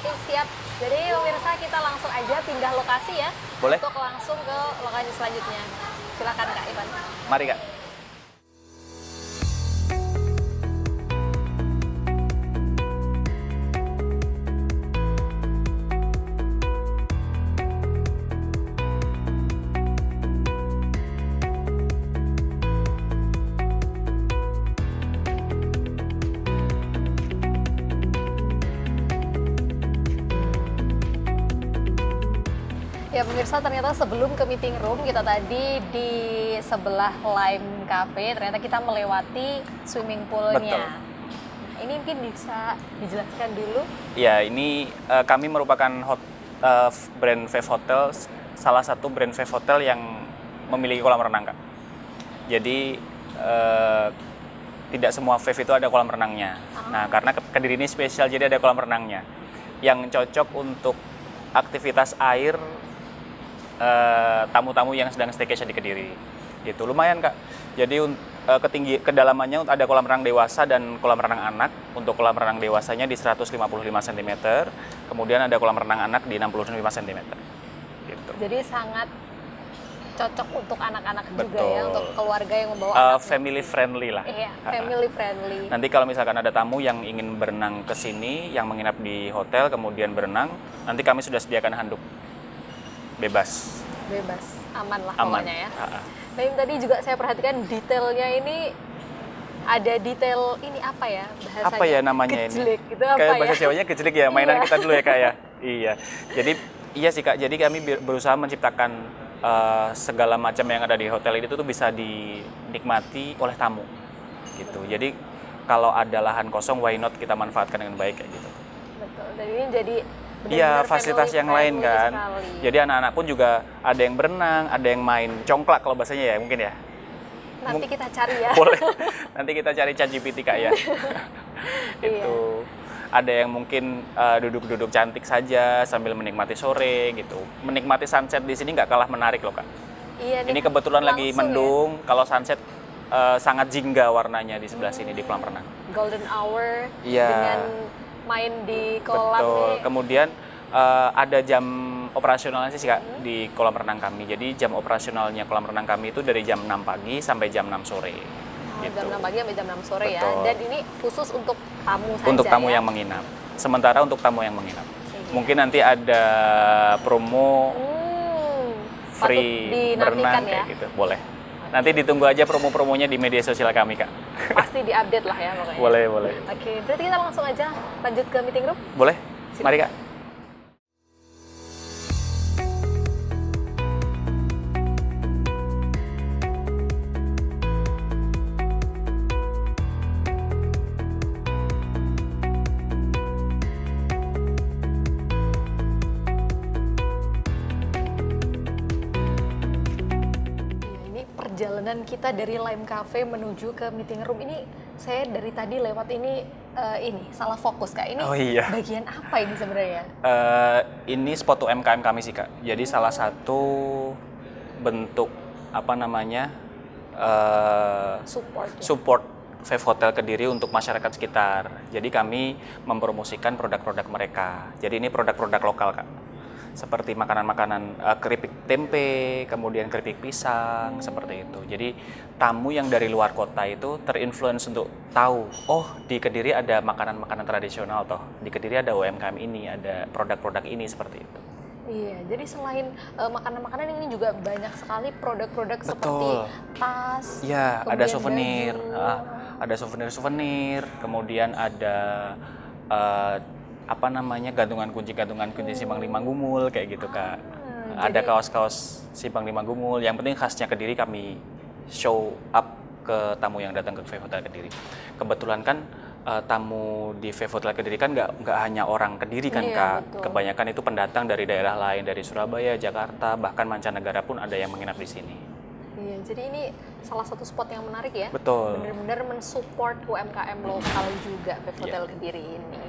Oke, siap. Jadi pemirsa, kita langsung aja pindah lokasi ya. Boleh. Untuk langsung ke lokasi selanjutnya. Silakan Kak Ivan. Mari Kak. Ya pemirsa, ternyata sebelum ke meeting room, kita tadi di sebelah Lime Cafe, ternyata kita melewati swimming poolnya. Betul. Ini mungkin bisa dijelaskan dulu. Ya, ini kami merupakan brand Vape Hotel, salah satu brand Vape Hotel yang memiliki kolam renang, Kak. Jadi tidak semua vape itu ada kolam renangnya. Nah, karena Kediri ini spesial, jadi ada kolam renangnya yang cocok untuk aktivitas air tamu-tamu yang sedang staycation di Kediri. Gitu, lumayan Kak. Jadi kedalamannya ada kolam renang dewasa dan kolam renang anak. Untuk kolam renang dewasanya di 155 cm, kemudian ada kolam renang anak di 65 cm. Gitu. Jadi sangat cocok untuk anak-anak juga Betul. ya, untuk keluarga yang membawa anak. Family friendly lah. Iya, family friendly. Nanti kalau misalkan ada tamu yang ingin berenang ke sini, yang menginap di hotel kemudian berenang, nanti kami sudah sediakan handuk. Bebas. Bebas, aman lah Aman. pokoknya ya. Nah, ini tadi juga saya perhatikan detailnya ini, ada detail ini apa ya bahasanya? Apa ya namanya Gejlik, ini? Itu apa Kayak ya? bahasa Jawanya gejlik ya, mainan Iya. kita dulu ya Kak ya. Iya. Jadi iya sih Kak, jadi kami berusaha menciptakan segala macam yang ada di hotel ini tuh bisa dinikmati oleh tamu. Gitu. Jadi kalau ada lahan kosong, why not kita manfaatkan dengan baik kayak gitu. Betul. Dan ini jadi Iya, benar-benar fasilitas family yang lain friendly kan. sekali. Jadi anak-anak pun juga ada yang berenang, ada yang main congklak kalau bahasanya ya mungkin ya. Nanti kita cari ya. Boleh. Nanti kita cari ChatGPT Kak ya. Iya. Itu. Ada yang mungkin duduk-duduk cantik saja sambil menikmati sore gitu. Menikmati sunset di sini nggak kalah menarik loh Kak. Iya nih. Ini kebetulan lagi langsung mendung. Kalau sunset sangat jingga warnanya di sebelah sini di kolam renang. ya, golden hour Iya. dengan main di kolam Betul. nih. Kemudian ada jam operasionalnya sih Kak di kolam renang kami. Jadi jam operasionalnya kolam renang kami itu dari jam 6 pagi sampai jam 6 sore. Gitu. Jam 6 pagi sampai jam 6 sore ya. Betul. Dan ini khusus untuk tamu saja Untuk tamu ya? yang menginap. Sementara untuk tamu yang menginap. Iya. Mungkin nanti ada promo Patut free berenang dinantikan ya. kayak gitu. Boleh. Nanti ditunggu aja promo-promonya di media sosial kami Kak. Pasti diupdate lah ya pokoknya. Boleh, boleh. Oke, berarti kita langsung aja lanjut ke meeting room. Boleh? Mari Kak. Ini perjalanan kita dari Lime Cafe menuju ke meeting room ini, saya dari tadi lewat ini salah fokus Kak. Ini Oh iya. bagian apa ini sebenarnya? Ini spot UMKM kami sih Kak. Jadi salah satu bentuk apa namanya Support. Ya? support Vape Hotel Kediri untuk masyarakat sekitar. Jadi kami mempromosikan produk-produk mereka. Jadi ini produk-produk lokal Kak. Seperti makanan-makanan keripik tempe, kemudian keripik pisang, seperti itu. Jadi tamu yang dari luar kota itu terinfluence untuk tahu, oh di Kediri ada makanan-makanan tradisional toh. Di Kediri ada UMKM ini, ada produk-produk ini seperti itu. Iya, jadi selain makanan-makanan ini juga banyak sekali produk-produk seperti Betul. tas. Ya, ada kemudian souvenir, baju. ada souvenir-souvenir, kemudian ada apa namanya gantungan kunci Simpang Lima Gumul kayak gitu Kak. Ada jadi- kaos-kaos Simpang Lima Gumul. Yang penting khasnya Kediri kami show up ke tamu yang datang ke Vape Hotel Kediri. Kebetulan kan tamu di Vape Hotel Kediri kan nggak hanya orang Kediri kan Iya, Kak. betul. Kebanyakan itu pendatang dari daerah lain, dari Surabaya, Jakarta, bahkan mancanegara pun ada yang menginap di sini. Iya, jadi ini salah satu spot yang menarik ya. Betul. Benar-benar mensupport UMKM lokal juga Vape Iya. Hotel Kediri ini.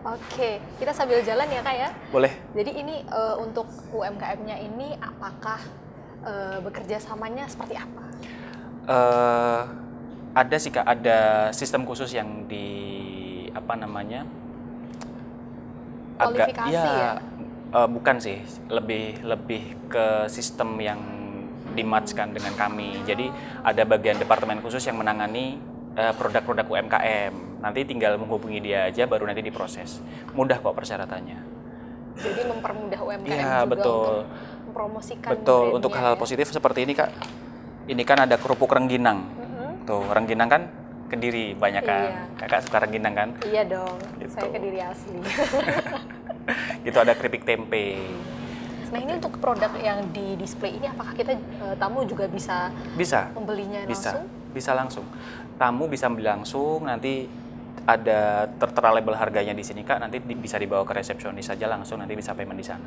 Oke, kita sambil jalan ya Kak ya. Boleh. Jadi ini untuk UMKM-nya ini apakah bekerja samanya seperti apa? Ada sih Kak, ada sistem khusus yang di apa namanya? Kualifikasi ya? Bukan sih, lebih ke sistem yang dimatchkan dengan kami. Jadi ada bagian departemen khusus yang menangani produk-produk UMKM. Nanti tinggal menghubungi dia aja, baru nanti diproses. Mudah kok persyaratannya. Jadi mempermudah UMKM Iya, juga betul. untuk mempromosikan Betul, brandnya untuk hal-hal ya. positif seperti ini Kak. Ini kan ada kerupuk rengginang. Tuh, rengginang kan Kediri banyak kan. Iya. Kakak suka rengginang kan? Iya dong, Gitu. saya Kediri asli. Gitu ada keripik tempe. Nah ini untuk produk yang di display ini apakah kita tamu juga bisa Bisa. membelinya Bisa. langsung? Bisa langsung. Tamu bisa beli langsung, nanti ada tertera label harganya di sini Kak, nanti bisa dibawa ke resepsionis saja langsung, nanti bisa payment di sana.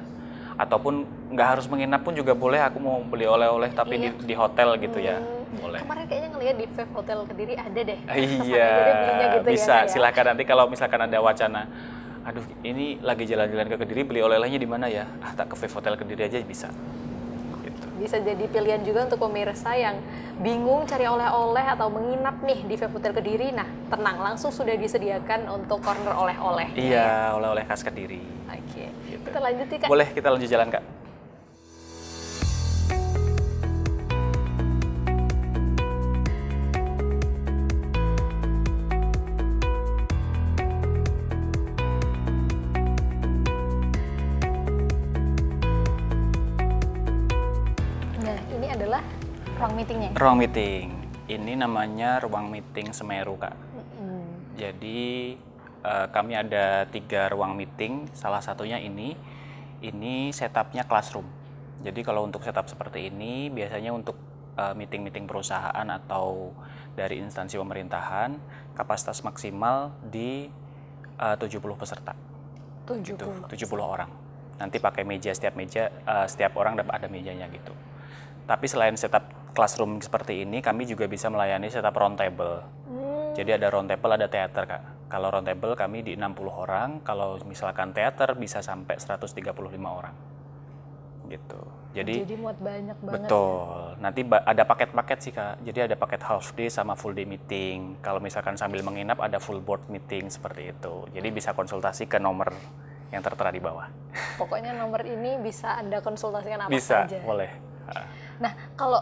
Ataupun nggak harus menginap pun juga boleh, aku mau beli oleh-oleh tapi Iya. di hotel gitu ya. Boleh. Kemarin kayaknya ngeliat di Vape Hotel Kediri ada deh. Kesana Iya, aja deh belinya gitu bisa. ya, Kak ya? Silakan nanti kalau misalkan ada wacana, aduh ini lagi jalan-jalan ke Kediri, beli oleh-olehnya di mana ya? Ah, tak ke Vape Hotel Kediri aja bisa. Gitu. Bisa jadi pilihan juga untuk pemirsa yang bingung cari oleh-oleh atau menginap nih di Vape Hotel Kediri. Nah, tenang, langsung sudah disediakan untuk corner oleh-oleh. Iya, oleh-oleh khas Kediri. Oke, Gitu. kita lanjut nih Kak. Boleh kita lanjut jalan Kak. Nah, ini adalah ruang meetingnya. Ruang meeting. Ini namanya ruang meeting Semeru Kak. Mm-mm. Jadi kami ada 3 ruang meeting, salah satunya ini setupnya classroom. Jadi kalau untuk setup seperti ini biasanya untuk meeting-meeting perusahaan atau dari instansi pemerintahan, kapasitas maksimal di 70 peserta. 70. 70 orang. Nanti pakai meja, setiap orang ada mejanya gitu. Tapi selain setup classroom seperti ini, kami juga bisa melayani setup round table. Jadi ada round table, ada teater Kak. Kalau round table kami di 60 orang, kalau misalkan teater bisa sampai 135 orang. Gitu. Jadi muat banyak banget. Betul. Nanti ada paket-paket sih Kak. Jadi ada paket half day sama full day meeting. Kalau misalkan sambil menginap ada full board meeting seperti itu. Jadi bisa konsultasi ke nomor yang tertera di bawah. Pokoknya nomor ini bisa Anda konsultasikan apa Bisa, saja. boleh. Nah, kalau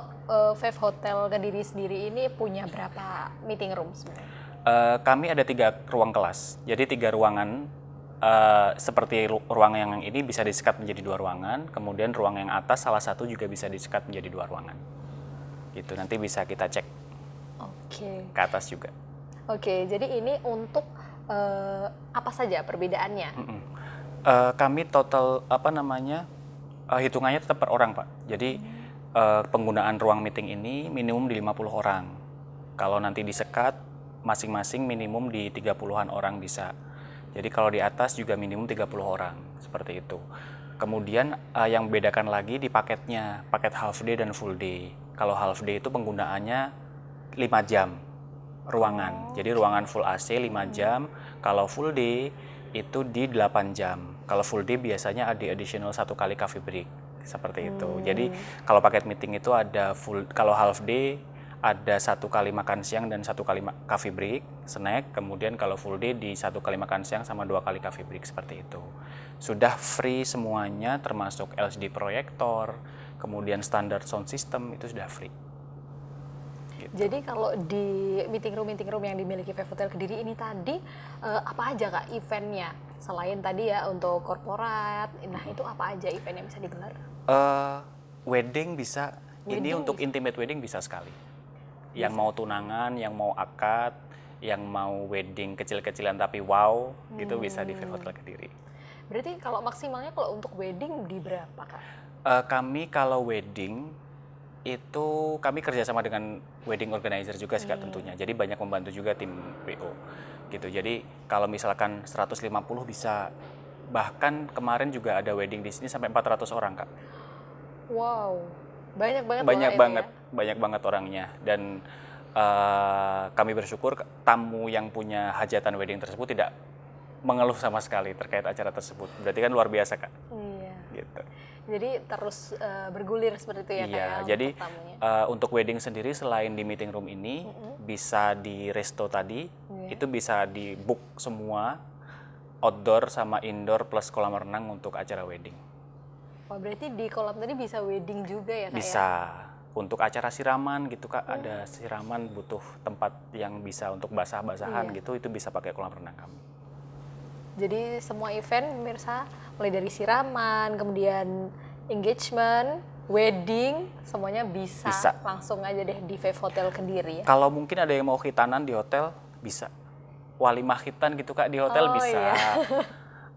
Vape Hotel Kediri sendiri ini punya berapa meeting room sebenarnya? Kami ada 3 ruang kelas. Jadi 3 ruangan seperti ruang yang ini bisa disekat menjadi 2 ruangan. Kemudian ruang yang atas salah satu juga bisa disekat menjadi 2 ruangan. Gitu. Nanti bisa kita cek Oke. ke atas juga. Oke, jadi ini untuk apa saja perbedaannya? Kami total hitungannya tetap per orang Pak. Jadi penggunaan ruang meeting ini minimum di 50 orang. Kalau nanti disekat masing-masing minimum di 30-an orang bisa. Jadi kalau di atas juga minimum 30 orang, seperti itu. Kemudian yang bedakan lagi di paketnya, paket half day dan full day. Kalau half day itu penggunaannya 5 jam ruangan. Jadi ruangan full AC 5 jam, kalau full day itu di 8 jam. Kalau full day biasanya ada additional 1 kali coffee break, seperti itu. Jadi kalau paket meeting itu ada kalau half day ada 1 kali makan siang dan 1 kali coffee break, snack. Kemudian kalau full day di 1 kali makan siang sama 2 kali coffee break, seperti itu. Sudah free semuanya, termasuk LCD proyektor, kemudian standar sound system itu sudah free. Gitu. Jadi kalau di meeting room yang dimiliki Vape Hotel Kediri ini tadi apa aja Kak eventnya? Selain tadi ya untuk korporat, nah itu apa aja event yang bisa digelar? Wedding bisa. Ini untuk intimate wedding bisa sekali. Yang mau tunangan, yang mau akad, yang mau wedding kecil-kecilan tapi wow, itu bisa di Vape Hotel Kediri. Berarti kalau maksimalnya kalau untuk wedding di berapa Kak? Kami kalau wedding itu kami kerjasama dengan wedding organizer juga sih Kak tentunya. Jadi banyak membantu juga tim WO gitu. Jadi kalau misalkan 150 bisa, bahkan kemarin juga ada wedding di sini sampai 400 orang Kak. Wow, banyak banget. Banyak banget orangnya. Dan kami bersyukur tamu yang punya hajatan wedding tersebut tidak mengeluh sama sekali terkait acara tersebut. Berarti kan luar biasa, Kak. Iya. Gitu. Jadi terus bergulir seperti itu ya, Iya, Kak, jadi untuk tamunya. untuk wedding sendiri selain di meeting room ini, bisa di resto tadi, itu bisa di book semua, outdoor sama indoor plus kolam renang untuk acara wedding. Wah, berarti di kolam tadi bisa wedding juga ya, Kak? Bisa. Untuk acara siraman gitu, Kak, ada siraman butuh tempat yang bisa untuk basah-basahan gitu, itu bisa pakai kolam renang kami. Jadi semua event pemirsa, mulai dari siraman, kemudian engagement, wedding, semuanya bisa. Langsung aja deh di Vape Hotel Kediri ya. Kalau mungkin ada yang mau khitanan di hotel, bisa. Walimah khitan gitu, Kak, di hotel bisa. Iya.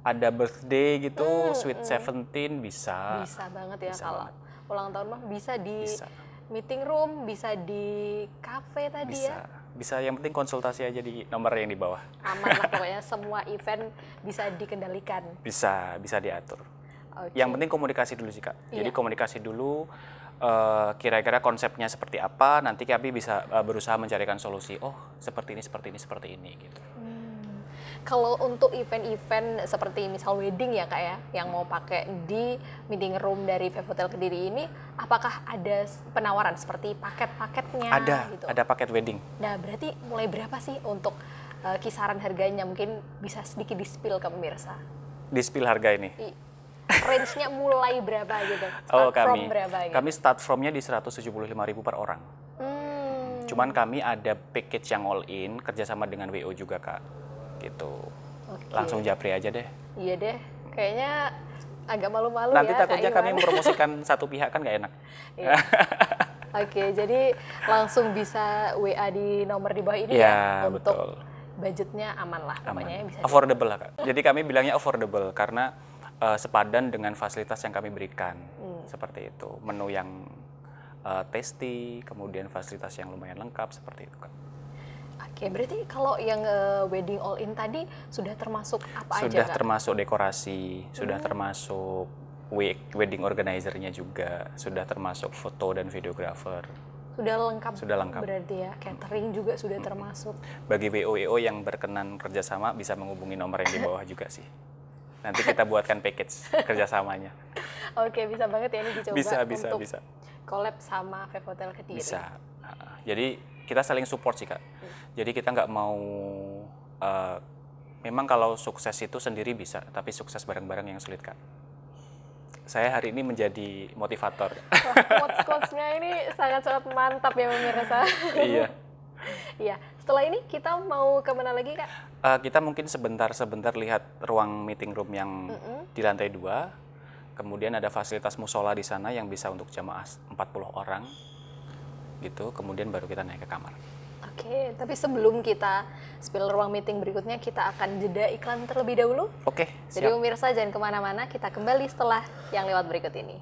Ada birthday gitu, sweet 17 bisa. Bisa banget ya, Bisa kalau banget. ulang tahun mah bisa di Bisa. meeting room, bisa di cafe tadi Bisa. ya. Bisa, yang penting konsultasi aja di nomor yang di bawah. Aman lah pokoknya, semua event bisa dikendalikan. Bisa diatur. Oke. Yang penting komunikasi dulu sih, Kak. Jadi Iya. komunikasi dulu, kira-kira konsepnya seperti apa, nanti kami bisa berusaha mencarikan solusi. Oh, seperti ini gitu. Kalau untuk event-event seperti misal wedding ya, Kak ya, yang mau pakai di meeting room dari Vape Hotel Kediri ini, apakah ada penawaran seperti paket-paketnya gitu? Ada paket wedding. Nah, berarti mulai berapa sih untuk kisaran harganya? Mungkin bisa sedikit di-spill ke pemirsa. Di spill harga ini. Range-nya mulai berapa gitu? Oh, Start from berapa gitu? kami start from-nya di 175.000 per orang. Cuman kami ada package yang all in, kerjasama dengan WO juga, Kak. Gitu. Oke. Langsung japri aja deh. Iya deh, kayaknya agak malu-malu Nanti ya, takutnya Kak kami Iwan. mempromosikan satu pihak kan nggak enak. Iya. Oke, jadi langsung bisa WA di nomor di bawah ini Iya, ya, untuk betul. budgetnya aman lah, pokoknya bisa. Affordable lah, Kak. Jadi kami bilangnya affordable karena sepadan dengan fasilitas yang kami berikan. Seperti itu. Menu yang tasty, kemudian fasilitas yang lumayan lengkap, seperti itu, Kak. Oke, berarti kalau yang wedding all in tadi sudah termasuk apa aja, Sudah Kak? termasuk dekorasi, sudah termasuk wedding organizer-nya juga, sudah termasuk foto dan videographer. Sudah lengkap. Sudah lengkap. Berarti ya, catering juga sudah termasuk. Bagi WO yang berkenan kerjasama bisa menghubungi nomor yang di bawah juga sih. Nanti kita buatkan package kerjasamanya. Oke, bisa banget ya ini dicoba untuk Bisa. collab sama Vape Hotel Kediri. Bisa. Jadi kita saling support sih, Kak. Jadi kita nggak mau, memang kalau sukses itu sendiri bisa, tapi sukses bareng-bareng yang sulit, Kak. Saya hari ini menjadi motivator. Wah, quotes-quotesnya ini sangat-sangat mantap ya pemirsa. Iya. Iya. Setelah ini kita mau kemana lagi, Kak? Kita mungkin sebentar lihat ruang meeting room yang di lantai 2. Kemudian ada fasilitas musola di sana yang bisa untuk jamaah 40 orang. Gitu, kemudian baru kita naik ke kamar. Oke, tapi sebelum kita spill ruang meeting berikutnya, kita akan jeda iklan terlebih dahulu. Oke, Jadi siap. pemirsa jangan kemana-mana, kita kembali setelah yang lewat berikut ini.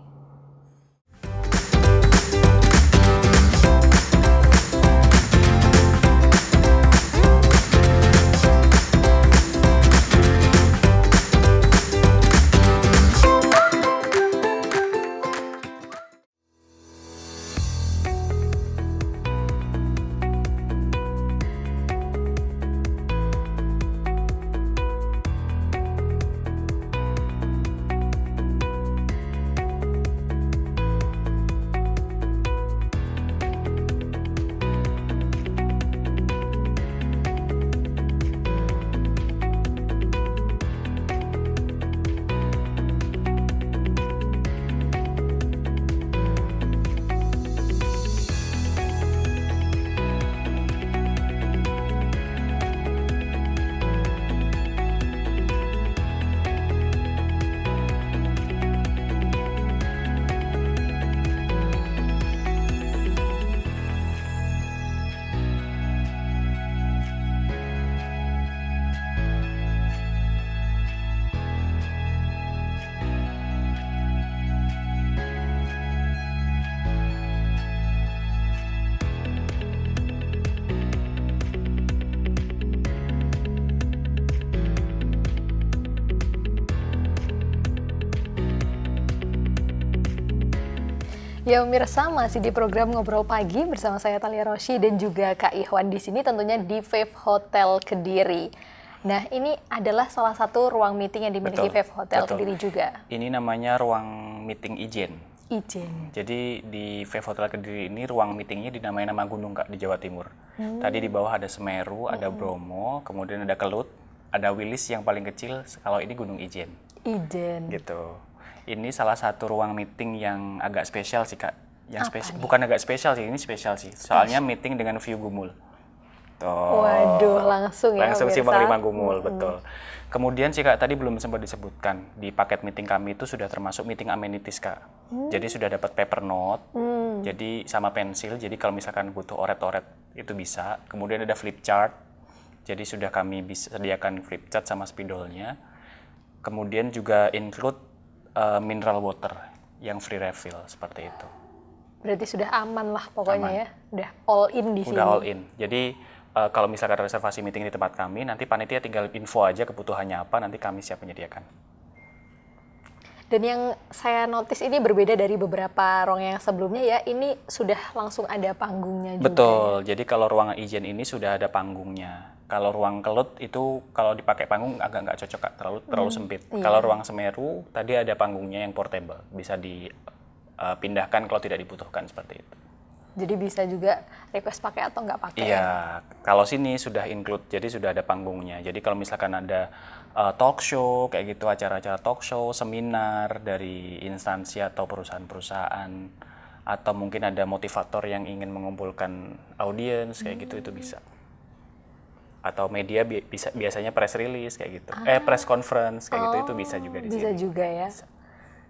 Ya pemirsa, masih di program Ngobrol Pagi bersama saya Thalia Rossi dan juga Kak Ikhwan di sini tentunya di Vape Hotel Kediri. Nah, ini adalah salah satu ruang meeting yang dimiliki Betul, Veve Hotel betul. Kediri juga. Ini namanya ruang meeting ijen. Ijen. Jadi di Veve Hotel Kediri ini ruang meetingnya dinamai nama gunung Kak di Jawa Timur. Tadi di bawah ada Semeru, ada Bromo, kemudian ada Kelut, ada Wilis yang paling kecil. Kalau ini Gunung Ijen. Ijen. Gitu. Ini salah satu ruang meeting yang agak spesial sih Kak. Yang Apa nih? bukan agak spesial sih, ini spesial sih. Soalnya meeting dengan view Gumul. Tuh. Waduh, langsung ya Langsung pemirsa. Simpang 5 Gumul, betul. Kemudian sih Kak, tadi belum sempat disebutkan, di paket meeting kami itu sudah termasuk meeting amenities Kak. Jadi sudah dapat paper note, jadi sama pensil, jadi kalau misalkan butuh oret-oret itu bisa. Kemudian ada flip chart, jadi sudah kami bisa sediakan flip chart sama spidolnya. Kemudian juga include mineral water yang free refill, seperti itu. Berarti sudah aman lah pokoknya Aman. ya. Udah all in di sini. Udah all in. Jadi kalau misalkan reservasi meeting di tempat kami, nanti panitia tinggal info aja kebutuhannya apa, nanti kami siap menyediakan. Dan yang saya notice ini berbeda dari beberapa ruang yang sebelumnya ya, ini sudah langsung ada panggungnya juga. Betul, jadi kalau ruangan ijen ini sudah ada panggungnya. Kalau ruang Kelut itu kalau dipakai panggung agak nggak cocok Kak, terlalu sempit. Iya. Kalau ruang Semeru tadi ada panggungnya yang portable, bisa dipindahkan kalau tidak dibutuhkan seperti itu. Jadi bisa juga request pakai atau nggak pakai. Iya, kalau sini sudah include, jadi sudah ada panggungnya. Jadi kalau misalkan ada talk show, kayak gitu, acara-acara talk show, seminar dari instansi atau perusahaan-perusahaan, atau mungkin ada motivator yang ingin mengumpulkan audiens, kayak gitu, itu bisa. Atau media biasanya press release, kayak gitu. Press conference, kayak gitu, itu bisa juga di Bisa sini. juga ya.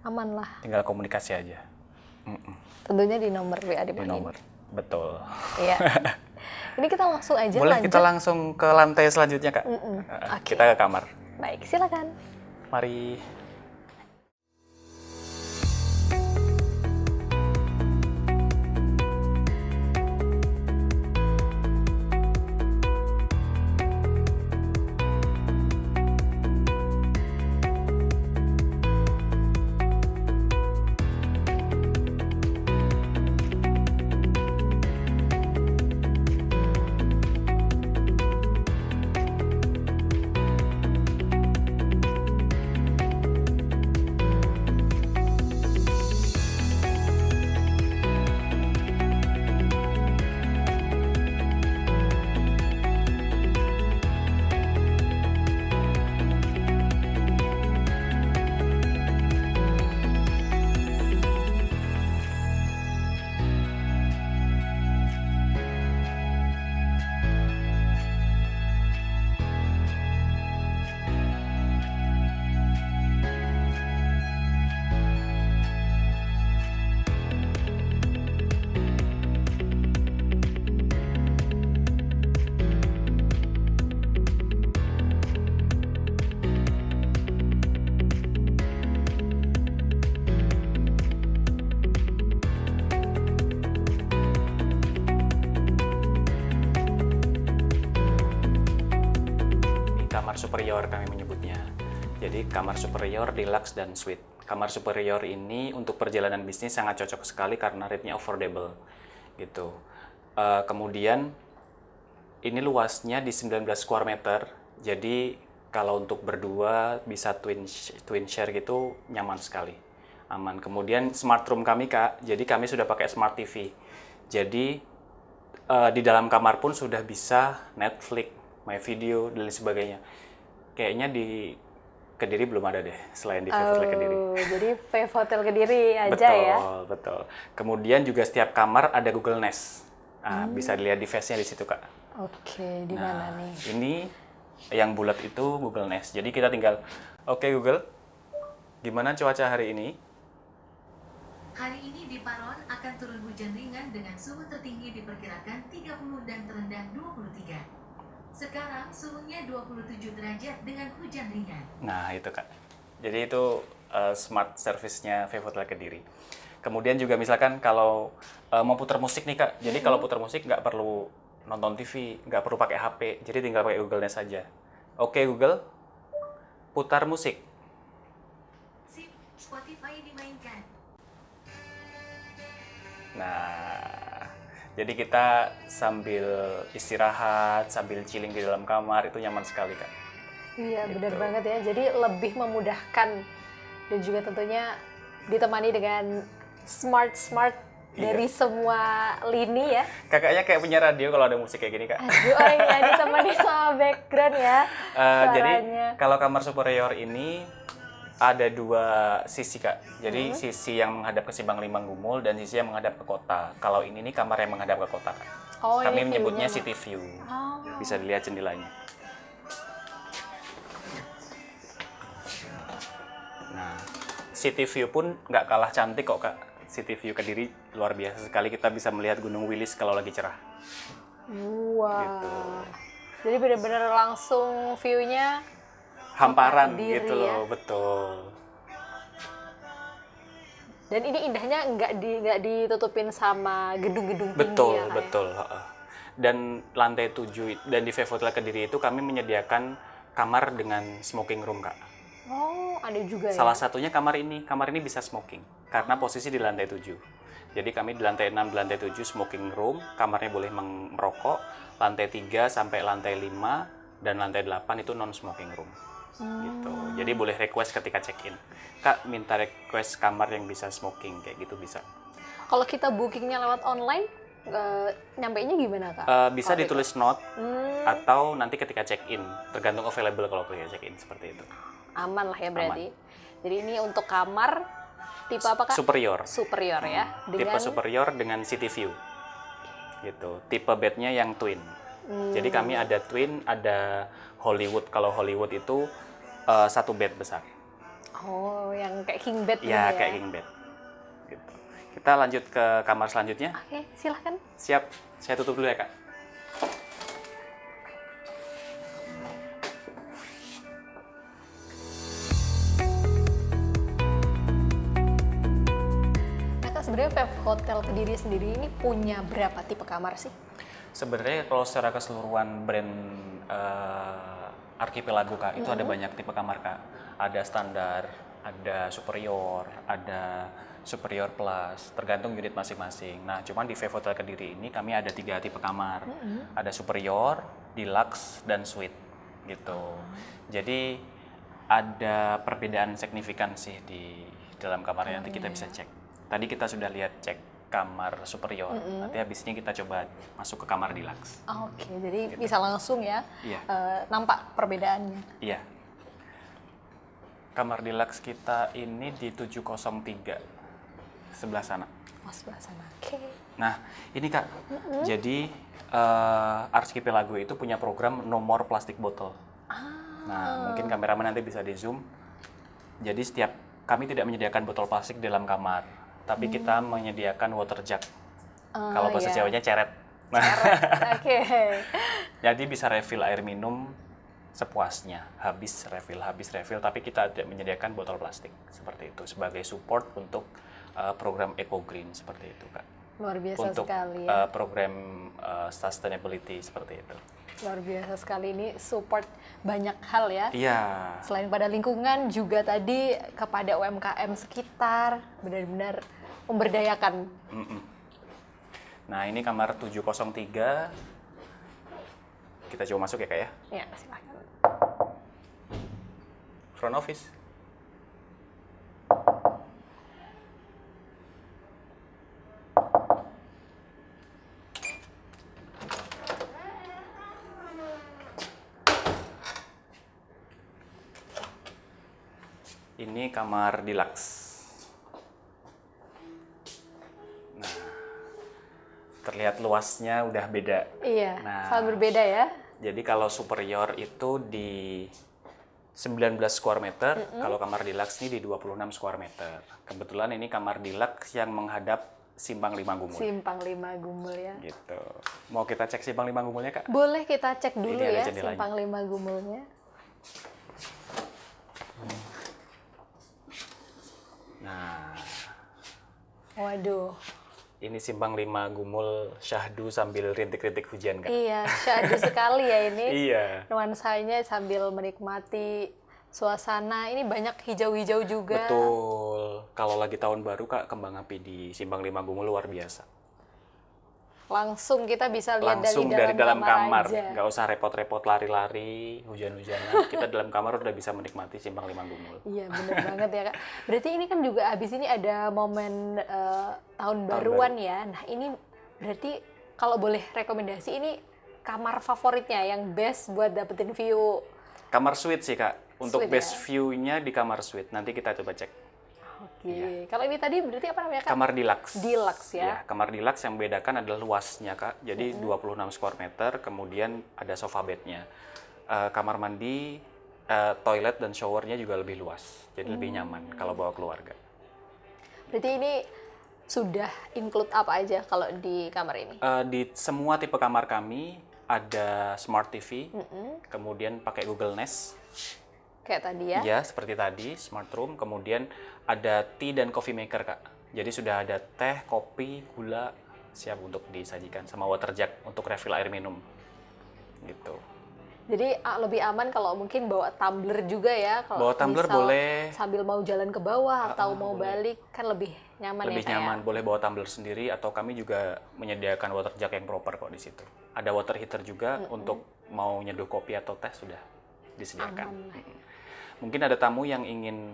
Aman lah. Tinggal komunikasi aja. Tentunya di nomor WA di Di nomor. Betul. Iya. Ini kita langsung aja Boleh lanjut. kita langsung ke lantai selanjutnya, Kak? Oke. Kita ke kamar. Baik, silakan. Mari. Kamar superior kami menyebutnya. Jadi kamar superior, deluxe, dan suite. Kamar superior ini untuk perjalanan bisnis sangat cocok sekali karena rate-nya affordable. Gitu. Kemudian ini luasnya di 19 square meter. Jadi kalau untuk berdua bisa twin share gitu nyaman sekali. Aman. Kemudian smart room kami Kak. Jadi kami sudah pakai smart TV. Jadi di dalam kamar pun sudah bisa Netflix, My Video, dan lain sebagainya. Kayaknya di Kediri belum ada deh, selain di Veve Hotel Kediri. Jadi Veve Hotel Kediri aja Betul, ya. betul. Kemudian juga setiap kamar ada Google Nest. Nah, bisa dilihat di face-nya di situ, Kak. Oke, di mana nih? Ini yang bulat itu Google Nest. Jadi kita tinggal, oke Google, gimana cuaca hari ini? Hari ini di Paron akan turun hujan ringan dengan suhu tertinggi diperkirakan 30 dan terendah 23. Sekarang suhunya 27 derajat dengan hujan ringan. Nah, itu Kak. Jadi itu smart service-nya Veve Hotel Kediri. Kemudian juga misalkan kalau mau putar musik nih Kak. Jadi kalau putar musik nggak perlu nonton TV, nggak perlu pakai HP. Jadi tinggal pakai Google Nest saja. Oke Google, putar musik. Sip, Spotify dimainkan. Nah, jadi kita sambil istirahat, sambil chilling di dalam kamar, itu nyaman sekali Kak. Iya, Gitu. benar banget ya. Jadi lebih memudahkan dan juga tentunya ditemani dengan smart dari Iya. semua lini ya. Kakaknya kayak punya radio kalau ada musik kayak gini, Kak. Aduh, oh iya, ditemani sama background ya Jadi suaranya. kalau kamar superior ini ada dua sisi, Kak. Jadi sisi yang menghadap ke Simpang Lima Gumul dan sisi yang menghadap ke kota. Kalau ini nih kamar yang menghadap ke kota, Kak. Oh, Kami ini menyebutnya view-nya, city view. Oh. Bisa dilihat jendelanya. Nah, city view pun nggak kalah cantik kok, Kak. City view Kediri luar biasa sekali. Kita bisa melihat Gunung Wilis kalau lagi cerah. Wow. Gitu. Jadi benar-benar langsung view-nya Hamparan Kediri gitu ya. loh, betul. dan ini indahnya nggak ditutupin sama gedung-gedung tinggi Betul, ya, Kak, ya? betul. Heeh. Dan lantai 7 dan di Vevotel Kediri itu kami menyediakan kamar dengan smoking room, Kak. Oh, ada juga Salah ya. satunya kamar ini. Kamar ini bisa smoking karena posisi di lantai 7. Jadi kami di lantai 6, di lantai 7 smoking room, kamarnya boleh merokok. Lantai 3 sampai lantai 5 dan lantai 8 itu non smoking room. Gitu. Jadi boleh request ketika check-in. Kak, minta request kamar yang bisa smoking kayak gitu bisa. Kalau kita bookingnya lewat online, nyampainya gimana, Kak? Bisa Kalau ditulis note Hmm, atau nanti ketika check-in, tergantung available kalau ketika check-in seperti itu. aman lah ya berarti. Jadi ini untuk kamar tipe apa, Kak? Superior. Superior ya. Tipe superior dengan city view. Gitu. Tipe bednya yang twin. Jadi kami ada twin, ada Hollywood. Kalau Hollywood itu satu bed besar. Oh, yang kayak king bed gitu Ya, ya. kayak king bed. Gitu. Kita lanjut ke kamar selanjutnya. Oke, silahkan. Siap. Saya tutup dulu ya, Kak. Nah, Kak, sebenarnya Hotel Kediri sendiri ini punya berapa tipe kamar sih? Sebenarnya kalau secara keseluruhan brand Archipelago, Kak, itu ada banyak tipe kamar, Kak. Ada standar, ada superior, ada superior plus, tergantung unit masing-masing. Nah, cuman di Vevotel Kediri ini kami ada 3 tipe kamar. Ada superior, deluxe, dan suite gitu. Jadi ada perbedaan signifikan sih di dalam kamarnya, nanti kita bisa cek. Tadi kita sudah lihat cek kamar superior, nanti habis ini kita coba masuk ke kamar deluxe. Oke, jadi bisa langsung ya Iya. nampak perbedaannya. Iya. Kamar deluxe kita ini di 703 sebelah sana. Oh, sebelah sana. Oke. Nah, ini, Kak. Jadi Archipelago itu punya program No More Plastic Bottle. Nah, mungkin kameramen nanti bisa di zoom. Jadi kami tidak menyediakan botol plastik di dalam kamar, tapi kita menyediakan water jug. Kalau bahasa iya. Jawanya ceret. Nah, Oke. jadi bisa refill air minum sepuasnya, habis refill, tapi kita tidak menyediakan botol plastik seperti itu sebagai support untuk program Eco Green seperti itu, Kak. Luar biasa Untuk sekali ya. program sustainability seperti itu. Luar biasa sekali, ini support banyak hal ya. Iya. Selain pada lingkungan, juga tadi kepada UMKM sekitar, benar-benar memberdayakan. Mm-mm. Nah, ini kamar 703. Kita coba masuk ya, Kak ya. Ya, silakan. Front office. Ini kamar deluxe. Nah, terlihat luasnya udah beda. Iya, Nah. sangat berbeda ya. Jadi kalau superior itu di 19 square meter, kalau kamar deluxe ini di 26 square meter. Kebetulan ini kamar deluxe yang menghadap Simpang Lima Gumul. Simpang 5 Gumul ya. Gitu. Mau kita cek Simpang Lima Gumulnya, Kak? Boleh kita cek dulu Ini ada ya jendelanya. Simpang 5 Gumulnya. Nah, Waduh. ini Simpang Lima Gumul syahdu sambil rintik-rintik hujan, Kak. Iya, syahdu sekali ya ini. Iya. Nuansanya sambil menikmati suasana. Ini banyak hijau-hijau juga. Betul. Kalau lagi tahun baru, Kak, kembang api di Simpang Lima Gumul luar biasa. Langsung kita bisa lihat Langsung dari dalam kamar aja. nggak usah repot-repot lari-lari, hujan-hujanan. Kita dalam kamar udah bisa menikmati Simpang Lima Gumul. Iya bener banget ya Kak. Berarti ini kan juga abis ini ada momen tahun baruan ya. Nah ini berarti kalau boleh rekomendasi ini kamar favoritnya yang best buat dapetin view. Kamar suite sih Kak. Untuk Suite best ya? view-nya di kamar suite. Nanti kita coba cek. Oke. Kalau ini tadi berarti apa namanya Kak? Kamar deluxe. Deluxe ya. Ya, kamar deluxe yang membedakan adalah luasnya Kak. Jadi 26 square meter, kemudian ada sofa bednya. Kamar mandi, toilet dan showernya juga lebih luas. Jadi lebih nyaman kalau bawa keluarga. Berarti ini sudah include apa aja kalau di kamar ini? Di semua tipe kamar kami ada smart TV, kemudian pakai Google Nest. Kayak tadi ya. Ya, seperti tadi, smart room. Kemudian ada tea dan coffee maker, Kak. Jadi sudah ada teh, kopi, gula, siap untuk disajikan. Sama water jug untuk refill air minum. Gitu. Jadi lebih aman kalau mungkin bawa tumbler juga ya. Kalau Bawa tumbler misal boleh. Sambil mau jalan ke bawah atau mau balik kan lebih nyaman Lebih ya. nyaman, boleh bawa tumbler sendiri atau kami juga menyediakan water jug yang proper kok di situ. Ada water heater juga untuk mau nyeduh kopi atau teh sudah disediakan. Aman lah. Mungkin ada tamu yang ingin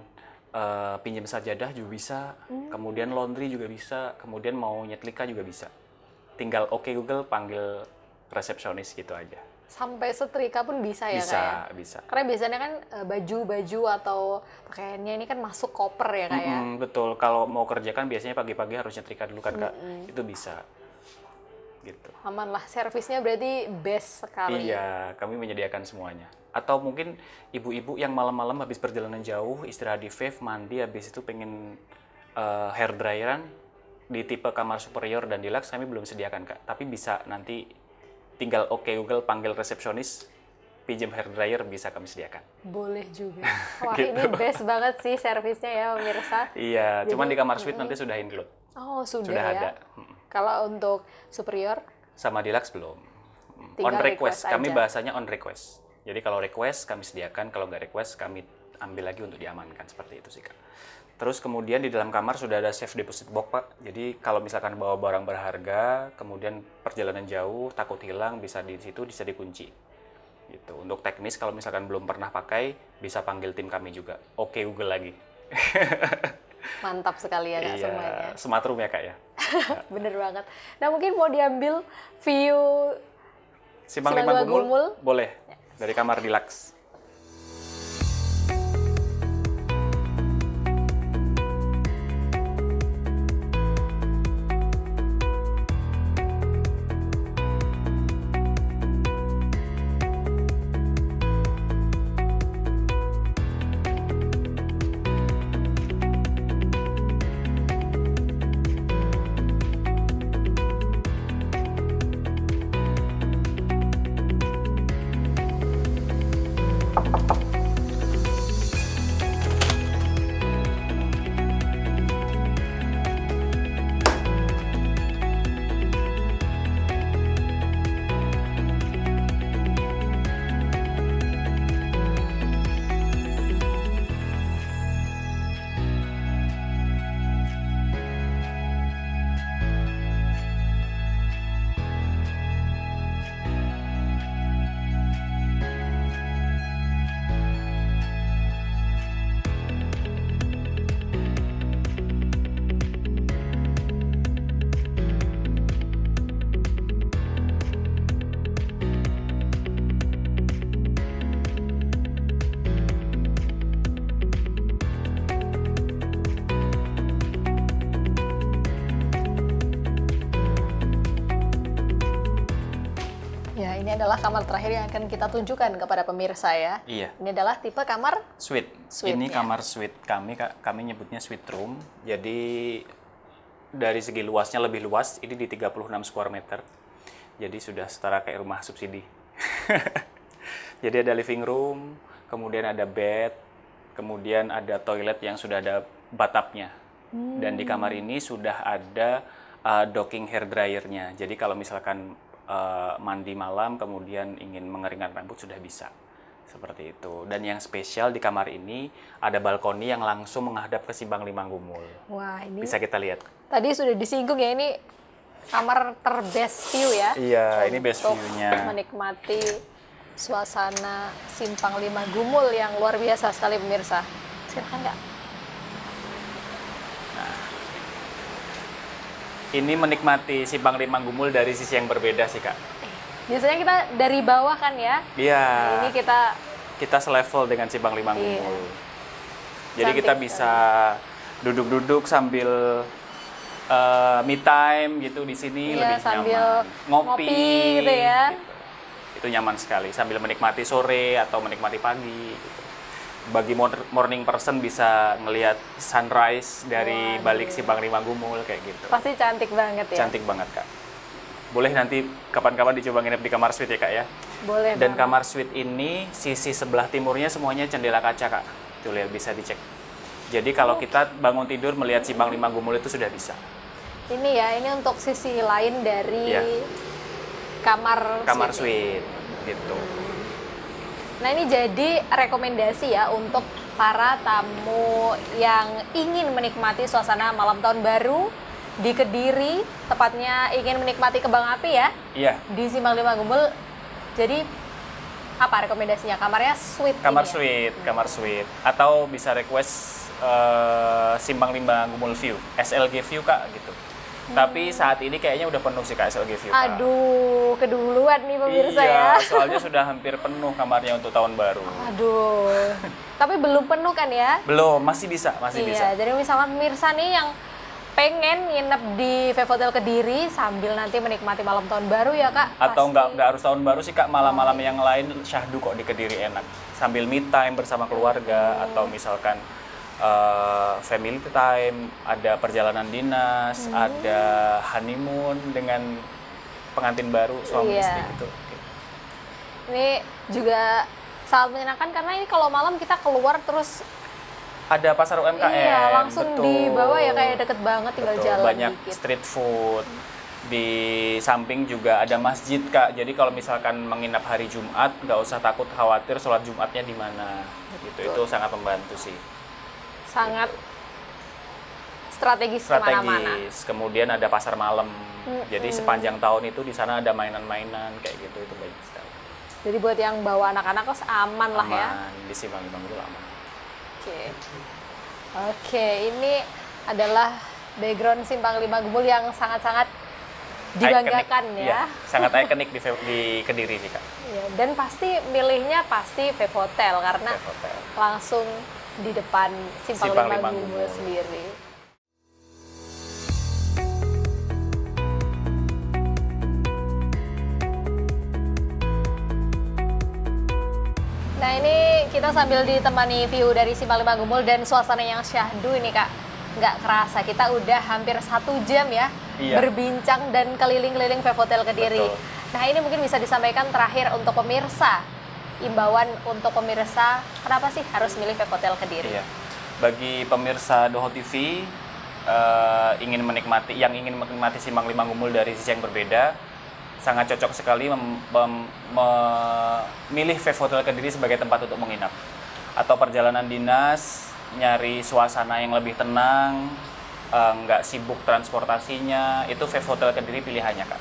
pinjam sajadah juga bisa, kemudian laundry juga bisa, kemudian mau nyetrika juga bisa. Tinggal oke Google panggil resepsionis gitu aja. Sampai setrika pun bisa ya Bisa, Kak ya? bisa. Karena biasanya kan baju-baju atau pakaiannya ini kan masuk koper ya Kak ya? Betul, kalau mau kerja kan biasanya pagi-pagi harus nyetrika dulu kan Kak, itu bisa. Gitu. Aman lah, servisnya berarti best sekali. Iya, kami menyediakan semuanya. Atau mungkin ibu-ibu yang malam-malam habis perjalanan jauh, istirahat di Veve, mandi, habis itu pengen hair dryeran, di tipe kamar superior dan deluxe kami belum sediakan Kak. Tapi bisa nanti tinggal oke Google panggil resepsionis, pinjam hair dryer bisa kami sediakan. Boleh juga. Wah Gitu. ini best banget sih servisnya ya pemirsa. Iya, Jadi, cuman di kamar suite nanti sudah include. Oh sudah Sudah ya. ada. Kalau untuk superior, Sama deluxe belum. Tinggal On request, request kami aja. bahasanya on request. Jadi kalau request kami sediakan, kalau nggak request kami ambil lagi untuk diamankan, seperti itu sih Kak. Terus kemudian di dalam kamar sudah ada safe deposit box Pak. Jadi kalau misalkan bawa barang berharga, kemudian perjalanan jauh, takut hilang, bisa di situ bisa dikunci. Gitu. Untuk teknis kalau misalkan belum pernah pakai, bisa panggil tim kami juga. Oke Google lagi. mantap sekali ya Kak semuanya. Iya, smart room ya Kak ya. Bener banget. Nah mungkin mau diambil view Simpang Simpang Lima Lima Gumul, Gumul. boleh. Dari kamar deluxe. Ya ini adalah kamar terakhir yang akan kita tunjukkan kepada pemirsa ya. Iya. Ini adalah tipe kamar Suite. Suite, Ini ya. kamar suite kami, Kak. Kami nyebutnya suite room. Jadi dari segi luasnya lebih luas, ini di 36 square meter. Jadi sudah setara kayak rumah subsidi. Jadi ada living room, kemudian ada bed, kemudian ada toilet yang sudah ada bathtubnya. Dan di kamar ini sudah ada docking hair dryernya. Jadi kalau misalkan mandi malam kemudian ingin mengeringkan rambut sudah bisa. Seperti itu. Dan yang spesial di kamar ini ada balkoni yang langsung menghadap ke Simpang Lima Gumul. Wah ini Bisa kita lihat. tadi sudah disinggung ya ini kamar terbest view ya. Iya, ini best untuk view-nya. menikmati suasana Simpang 5 Gumul yang luar biasa sekali pemirsa. Silakan Kak. Ini menikmati Simpang 5 Gumul dari sisi yang berbeda sih, Kak. Biasanya kita dari bawah kan ya. Iya. Nah, ini Kita selevel dengan Simpang 5 Gumul. Iya. Jadi kita Cantik bisa duduk-duduk sambil me time gitu di sini Iya, lebih sambil nyaman. Ngopi gitu ya. gitu. Itu nyaman sekali sambil menikmati sore atau menikmati pagi gitu. Bagi morning person bisa ngelihat sunrise dari balik Simpang 5 Gumul kayak gitu. pasti cantik banget ya. Cantik banget, Kak. Boleh nanti kapan-kapan dicoba nginep di kamar suite ya, Kak ya. Boleh Dan banget. kamar suite ini sisi sebelah timurnya semuanya jendela kaca, Kak. Tuh lihat, bisa dicek. Jadi kalau kita bangun tidur melihat Simpang 5 Gumul itu sudah bisa. Ini ya, ini untuk sisi lain dari Iya. kamar Suite gitu. Nah, ini jadi rekomendasi ya untuk para tamu yang ingin menikmati suasana malam tahun baru di Kediri, tepatnya ingin menikmati kembang api ya, Iya, di Simpang 5 Gumul. Jadi apa rekomendasinya? Kamarnya suite kamar ini ya? suite, kamar suite. Atau bisa request Simpang 5 Gumul View, SLG View, Kak, gitu. Tapi saat ini kayaknya udah penuh sih, Kak, SLG View, Kak. Aduh, keduluan nih pemirsa Iya, ya. soalnya sudah hampir penuh kamarnya untuk tahun baru. Aduh. Tapi belum penuh kan ya? Belum, masih bisa, masih bisa. Iya, jadi misalkan pemirsa nih yang pengen nginep di Vevotel Kediri sambil nanti menikmati malam tahun baru ya Kak? Atau Pasti. nggak harus tahun baru sih, Kak, malam-malam yang lain syahdu kok di Kediri enak. Sambil me time bersama keluarga atau misalkan family time, ada perjalanan dinas, ada honeymoon dengan pengantin baru suami Iya. istri gitu. Ini juga sangat menyenangkan karena ini kalau malam kita keluar terus Ada pasar UMKM. iya langsung betul. di bawah ya, kayak deket banget tinggal Betul, jalan banyak dikit. street food. Di samping juga ada masjid, Kak. Jadi kalau misalkan menginap hari Jumat, nggak usah takut khawatir sholat Jumatnya di mana. Gitu. Itu sangat membantu sih. Sangat strategis kemana-mana. Strategis. Kemudian ada pasar malam. Jadi sepanjang tahun itu di sana ada mainan-mainan kayak gitu. Itu baik sekali. Jadi buat yang bawa anak-anak kos aman lah ya. Aman. Di Simpang 5 Gumul aman. Oke, ini adalah background Simpang 5 Gumul yang sangat-sangat dibanggakan Ikonik. ya. Iya, sangat ikonik di Kediri sih, Kak. Ya, dan pasti milihnya pasti Vevotel karena Hotel. langsung di depan Simpang Simpang 5 5 Gumul Gumul. sendiri. Nah, ini kita sambil ditemani view dari Simpang 5 Gumul dan suasana yang syahdu ini Kak. Nggak kerasa, kita udah hampir 1 jam ya Iya. berbincang dan keliling-keliling Vevotel Kediri. Betul. Nah, ini mungkin bisa disampaikan terakhir untuk pemirsa. Imbauan untuk pemirsa, kenapa sih harus milih Vevotel Kediri? Iya. Bagi pemirsa Doho TV ingin menikmati Simpang 5 Gumul dari sisi yang berbeda, sangat cocok sekali memilih Vevotel Kediri sebagai tempat untuk menginap. Atau perjalanan dinas, nyari suasana yang lebih tenang, nggak sibuk transportasinya, itu Vevotel Kediri pilihannya, Kak.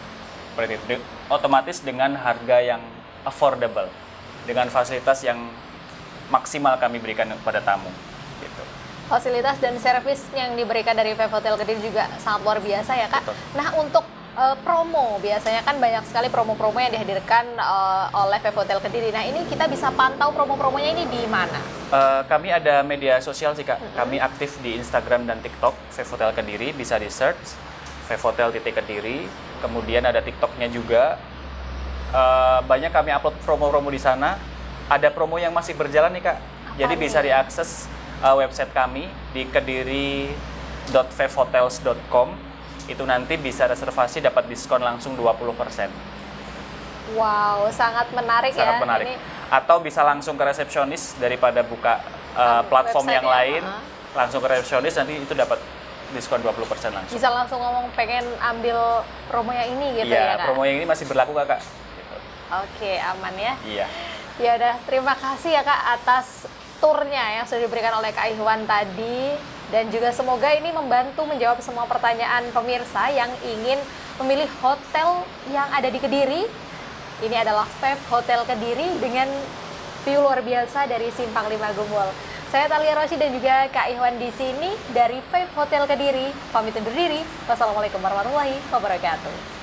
Seperti itu. Otomatis dengan harga yang affordable, dengan fasilitas yang maksimal kami berikan kepada tamu. Gitu. Fasilitas dan servis yang diberikan dari Vevotel Kediri juga sangat luar biasa ya Kak. Betul. Nah, untuk promo, biasanya kan banyak sekali promo-promo yang dihadirkan oleh Vevotel Kediri. Nah, ini kita bisa pantau promo-promonya ini di mana? Kami ada media sosial sih, Kak. Kami aktif di Instagram dan TikTok Vevotel Kediri, bisa di search Vevotel.Kediri. Kemudian ada TikToknya juga. Banyak kami upload promo-promo di sana. Ada promo yang masih berjalan nih, Kak. Jadi nih? bisa diakses website kami di kediri.vevhotels.com. Itu nanti bisa reservasi dapat diskon langsung 20%. Wow, sangat menarik ya. Sangat menarik. Ini Atau bisa langsung ke resepsionis daripada buka platform website yang ya, lain. Langsung ke resepsionis nanti itu dapat diskon 20% langsung. bisa langsung ngomong pengen ambil promo yang ini gitu ya Iya, Kak? promo yang ini masih berlaku, Kak. Gitu. Oke, aman ya. Iya. Ya udah, terima kasih ya Kak atas turnya yang sudah diberikan oleh Kak Ihwan tadi, dan juga semoga ini membantu menjawab semua pertanyaan pemirsa yang ingin memilih hotel yang ada di Kediri. Ini adalah Fave Hotel Kediri dengan view luar biasa dari Simpang 5 Gumul. Saya Thalia Rosy dan juga Kak Ihwan di sini dari Fave Hotel Kediri. Pamit undur diri. Wassalamualaikum warahmatullahi wabarakatuh.